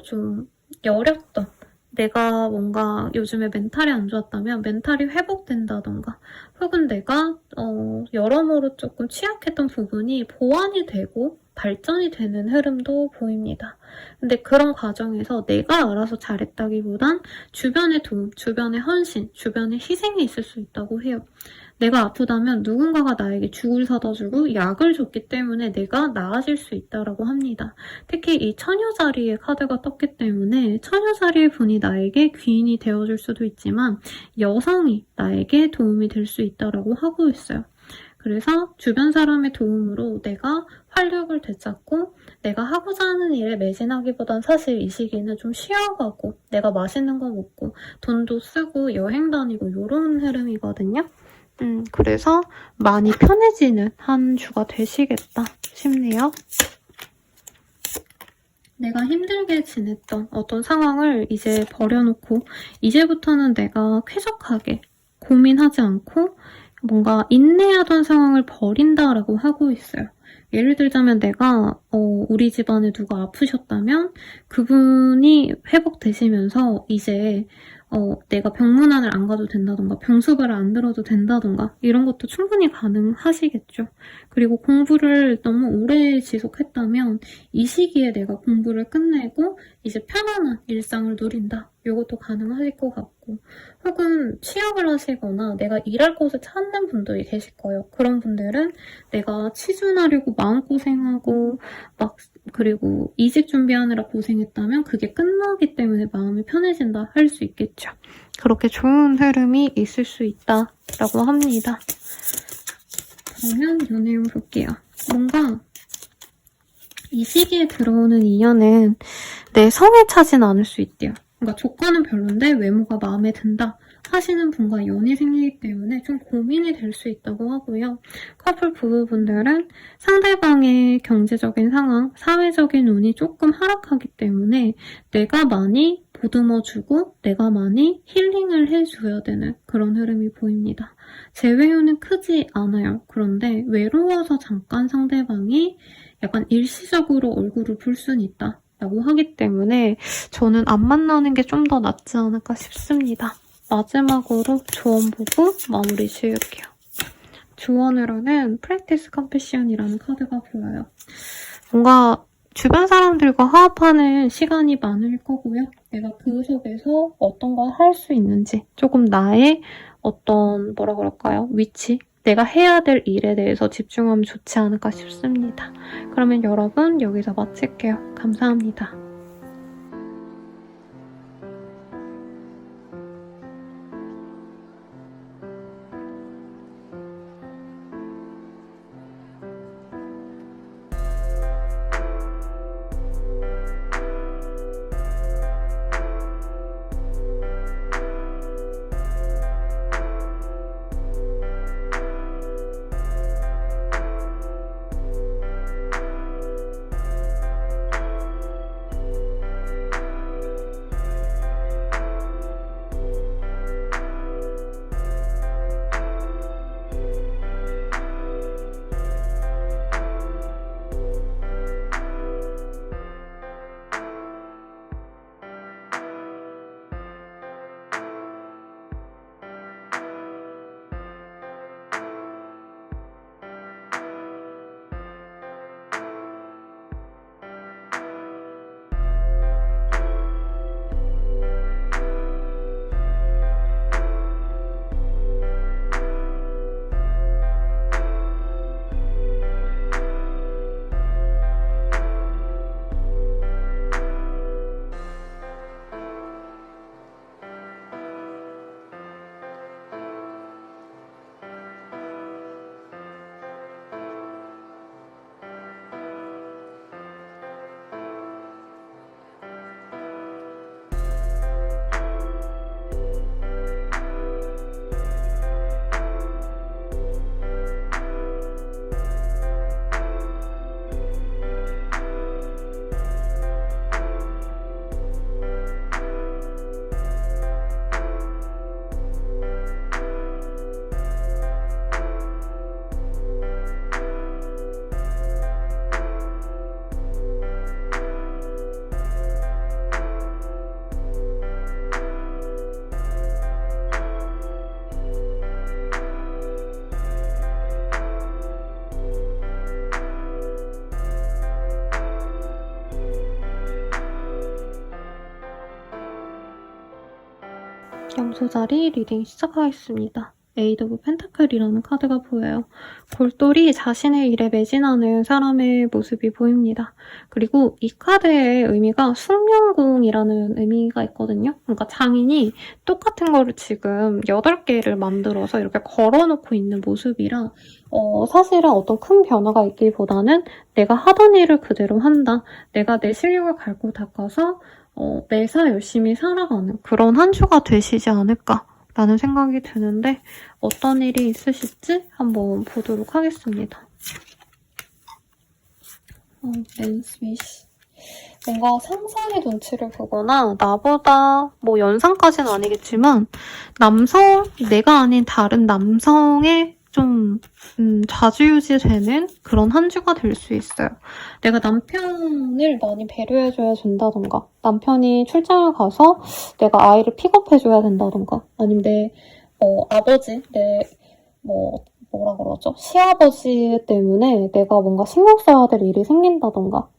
좀 여렸던 내가 뭔가 요즘에 멘탈이 안 좋았다면 멘탈이 회복된다던가 혹은 내가 여러모로 조금 취약했던 부분이 보완이 되고 발전이 되는 흐름도 보입니다. 근데 그런 과정에서 내가 알아서 잘했다기보단 주변의 도움, 주변의 헌신, 주변의 희생이 있을 수 있다고 해요. 내가 아프다면 누군가가 나에게 죽을 사다 주고 약을 줬기 때문에 내가 나아질 수 있다고 합니다. 특히 이 처녀자리의 카드가 떴기 때문에 처녀자리의 분이 나에게 귀인이 되어줄 수도 있지만 여성이 나에게 도움이 될 수 있다고 하고 있어요. 그래서 주변 사람의 도움으로 내가 활력을 되찾고 내가 하고자 하는 일에 매진하기보단 사실 이 시기는 좀 쉬어가고 내가 맛있는 거 먹고 돈도 쓰고 여행 다니고 이런 흐름이거든요. 그래서 많이 편해지는 한 주가 되시겠다 싶네요. 내가 힘들게 지냈던 어떤 상황을 이제 버려놓고 이제부터는 내가 쾌적하게 고민하지 않고 뭔가 인내하던 상황을 버린다라고 하고 있어요. 예를 들자면 내가 우리 집안에 누가 아프셨다면 그분이 회복되시면서 이제 내가 병문안을 안 가도 된다던가 병수발을 안 들어도 된다던가 이런 것도 충분히 가능하시겠죠. 그리고 공부를 너무 오래 지속했다면 이 시기에 내가 공부를 끝내고 이제 편안한 일상을 누린다. 이것도 가능하실 것 같고 혹은 취업을 하시거나 내가 일할 곳을 찾는 분들이 계실 거예요. 그런 분들은 내가 취준하려고 마음고생하고 그리고 이직 준비하느라 고생했다면 그게 끝나기 때문에 마음이 편해진다 할 수 있겠죠. 그렇게 좋은 흐름이 있을 수 있다라고 합니다. 그러면 연애운 볼게요. 뭔가 이 시기에 들어오는 인연은 내 성에 차진 않을 수 있대요. 그러니까 조건은 별론데 외모가 마음에 든다 하시는 분과 연이 생기기 때문에 좀 고민이 될 수 있다고 하고요. 커플 부부분들은 상대방의 경제적인 상황, 사회적인 운이 조금 하락하기 때문에 내가 많이 보듬어주고 내가 많이 힐링을 해줘야 되는 그런 흐름이 보입니다. 재회운은 크지 않아요. 그런데 외로워서 잠깐 상대방이 약간 일시적으로 얼굴을 볼 수는 있다. 라고 하기 때문에 저는 안 만나는 게 좀 더 낫지 않을까 싶습니다. 마지막으로 조언 보고 마무리 지을게요. 조언으로는 프랙티스 컴패션이라는 카드가 보여요. 뭔가 주변 사람들과 화합하는 시간이 많을 거고요. 내가 그 속에서 어떤 걸 할 수 있는지 조금 나의 어떤 뭐라 그럴까요? 위치? 내가 해야 될 일에 대해서 집중하면 좋지 않을까 싶습니다. 그러면 여러분 여기서 마칠게요. 감사합니다. 염소자리 리딩 시작하겠습니다. 에이드 오브 펜타클이라는 카드가 보여요. 골똘히 자신의 일에 매진하는 사람의 모습이 보입니다. 그리고 이 카드의 의미가 숙련공이라는 의미가 있거든요. 그러니까 장인이 똑같은 거를 지금 8개를 만들어서 이렇게 걸어놓고 있는 모습이라 사실은 어떤 큰 변화가 있기보다는 내가 하던 일을 그대로 한다. 내가 내 실력을 갈고 닦아서 매사 열심히 살아가는 그런 한 주가 되시지 않을까라는 생각이 드는데 어떤 일이 있으실지 한번 보도록 하겠습니다. 맨스위시 뭔가 상사의 눈치를 보거나 나보다 뭐 연상까지는 아니겠지만 내가 아닌 다른 남성의 좀 좌지우지되는 그런 한 주가 될 수 있어요. 내가 남편을 많이 배려해줘야 된다던가 남편이 출장을 가서 내가 아이를 픽업해줘야 된다던가 아니면 내 아버지, 뭐라 그러죠? 시아버지 때문에 내가 뭔가 신경 써야 될 일이 생긴다던가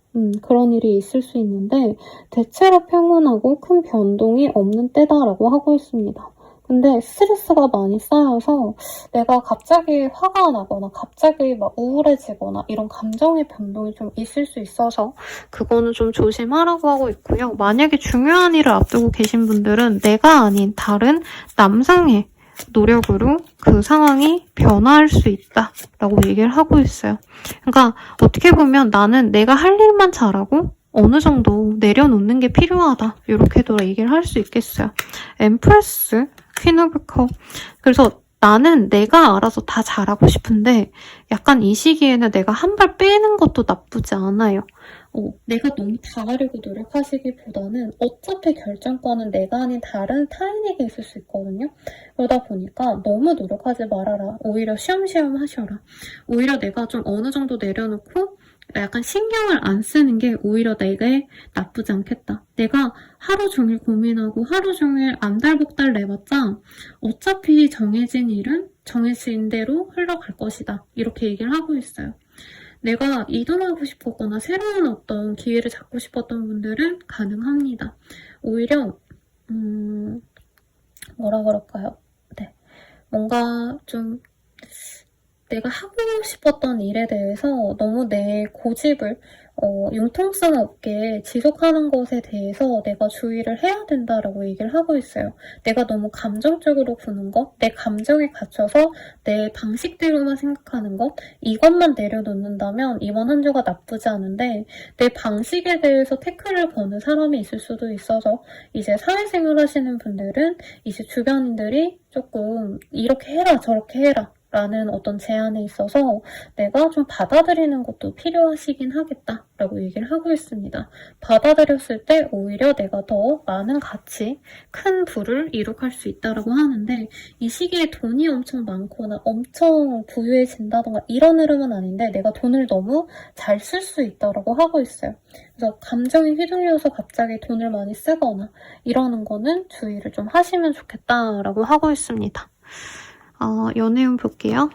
그런 일이 있을 수 있는데 대체로 평온하고 큰 변동이 없는 때다라고 하고 있습니다. 근데 스트레스가 많이 쌓여서 내가 갑자기 화가 나거나 갑자기 막 우울해지거나 이런 감정의 변동이 좀 있을 수 있어서 그거는 좀 조심하라고 하고 있고요. 만약에 중요한 일을 앞두고 계신 분들은 내가 아닌 다른 남성의 노력으로 그 상황이 변화할 수 있다라고 얘기를 하고 있어요. 그러니까 어떻게 보면 나는 내가 할 일만 잘하고 어느 정도 내려놓는 게 필요하다. 이렇게도 얘기를 할 수 있겠어요. 엠프레스, 퀸 오브 컵. 그래서 나는 내가 알아서 다 잘하고 싶은데 약간 이 시기에는 내가 한 발 빼는 것도 나쁘지 않아요. 내가 너무 잘하려고 노력하시기보다는 어차피 결정권은 내가 아닌 다른 타인에게 있을 수 있거든요. 그러다 보니까 너무 노력하지 말아라. 오히려 쉬엄쉬엄 하셔라. 오히려 내가 좀 어느 정도 내려놓고 약간 신경을 안 쓰는 게 오히려 내게 나쁘지 않겠다. 내가 하루 종일 고민하고 하루 종일 안달복달 내봤자 어차피 정해진 일은 정해진 대로 흘러갈 것이다. 이렇게 얘기를 하고 있어요. 내가 이동하고 싶었거나 새로운 어떤 기회를 잡고 싶었던 분들은 가능합니다. 오히려 뭐라 그럴까요? 네, 뭔가 좀 내가 하고 싶었던 일에 대해서 너무 내 고집을 융통성 없게 지속하는 것에 대해서 내가 주의를 해야 된다라고 얘기를 하고 있어요. 내가 너무 감정적으로 구는 것, 내 감정에 갇혀서 내 방식대로만 생각하는 것, 이것만 내려놓는다면 이번 한 주가 나쁘지 않은데 내 방식에 대해서 태클을 거는 사람이 있을 수도 있어서 이제 사회생활 하시는 분들은 이제 주변인들이 조금 이렇게 해라 저렇게 해라 라는 어떤 제안에 있어서 내가 좀 받아들이는 것도 필요하시긴 하겠다라고 얘기를 하고 있습니다. 받아들였을 때 오히려 내가 더 많은 가치, 큰 부를 이룩할 수 있다라고 하는데 이 시기에 돈이 엄청 많거나 엄청 부유해진다던가 이런 흐름은 아닌데 내가 돈을 너무 잘 쓸 수 있다라고 하고 있어요. 그래서 감정에 휘둘려서 갑자기 돈을 많이 쓰거나 이러는 거는 주의를 좀 하시면 좋겠다라고 하고 있습니다. 연애운 볼게요.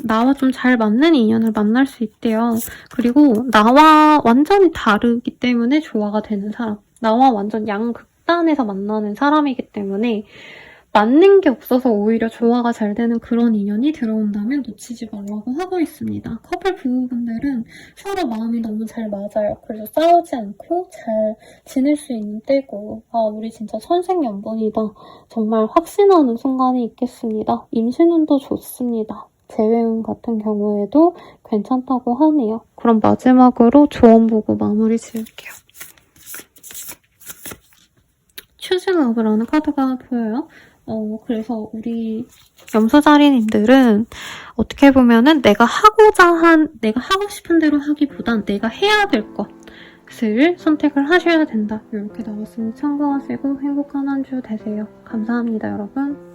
나와 좀 잘 맞는 인연을 만날 수 있대요. 그리고 나와 완전히 다르기 때문에 조화가 되는 사람. 나와 완전 양극단에서 만나는 사람이기 때문에 맞는 게 없어서 오히려 조화가 잘 되는 그런 인연이 들어온다면 놓치지 말라고 하고 있습니다. 커플 부부분들은 서로 마음이 너무 잘 맞아요. 그래서 싸우지 않고 잘 지낼 수 있는 때고 우리 진짜 천생연분이다. 정말 확신하는 순간이 있겠습니다. 임신운도 좋습니다. 재회운 같은 경우에도 괜찮다고 하네요. 그럼 마지막으로 조언 보고 마무리 지을게요. 추즈러브라는 카드가 보여요. 그래서 우리 염소자리님들은 어떻게 보면은 내가 하고 싶은 대로 하기보단 내가 해야 될 것을 선택을 하셔야 된다. 이렇게 나왔으니 참고하시고 행복한 한 주 되세요. 감사합니다, 여러분.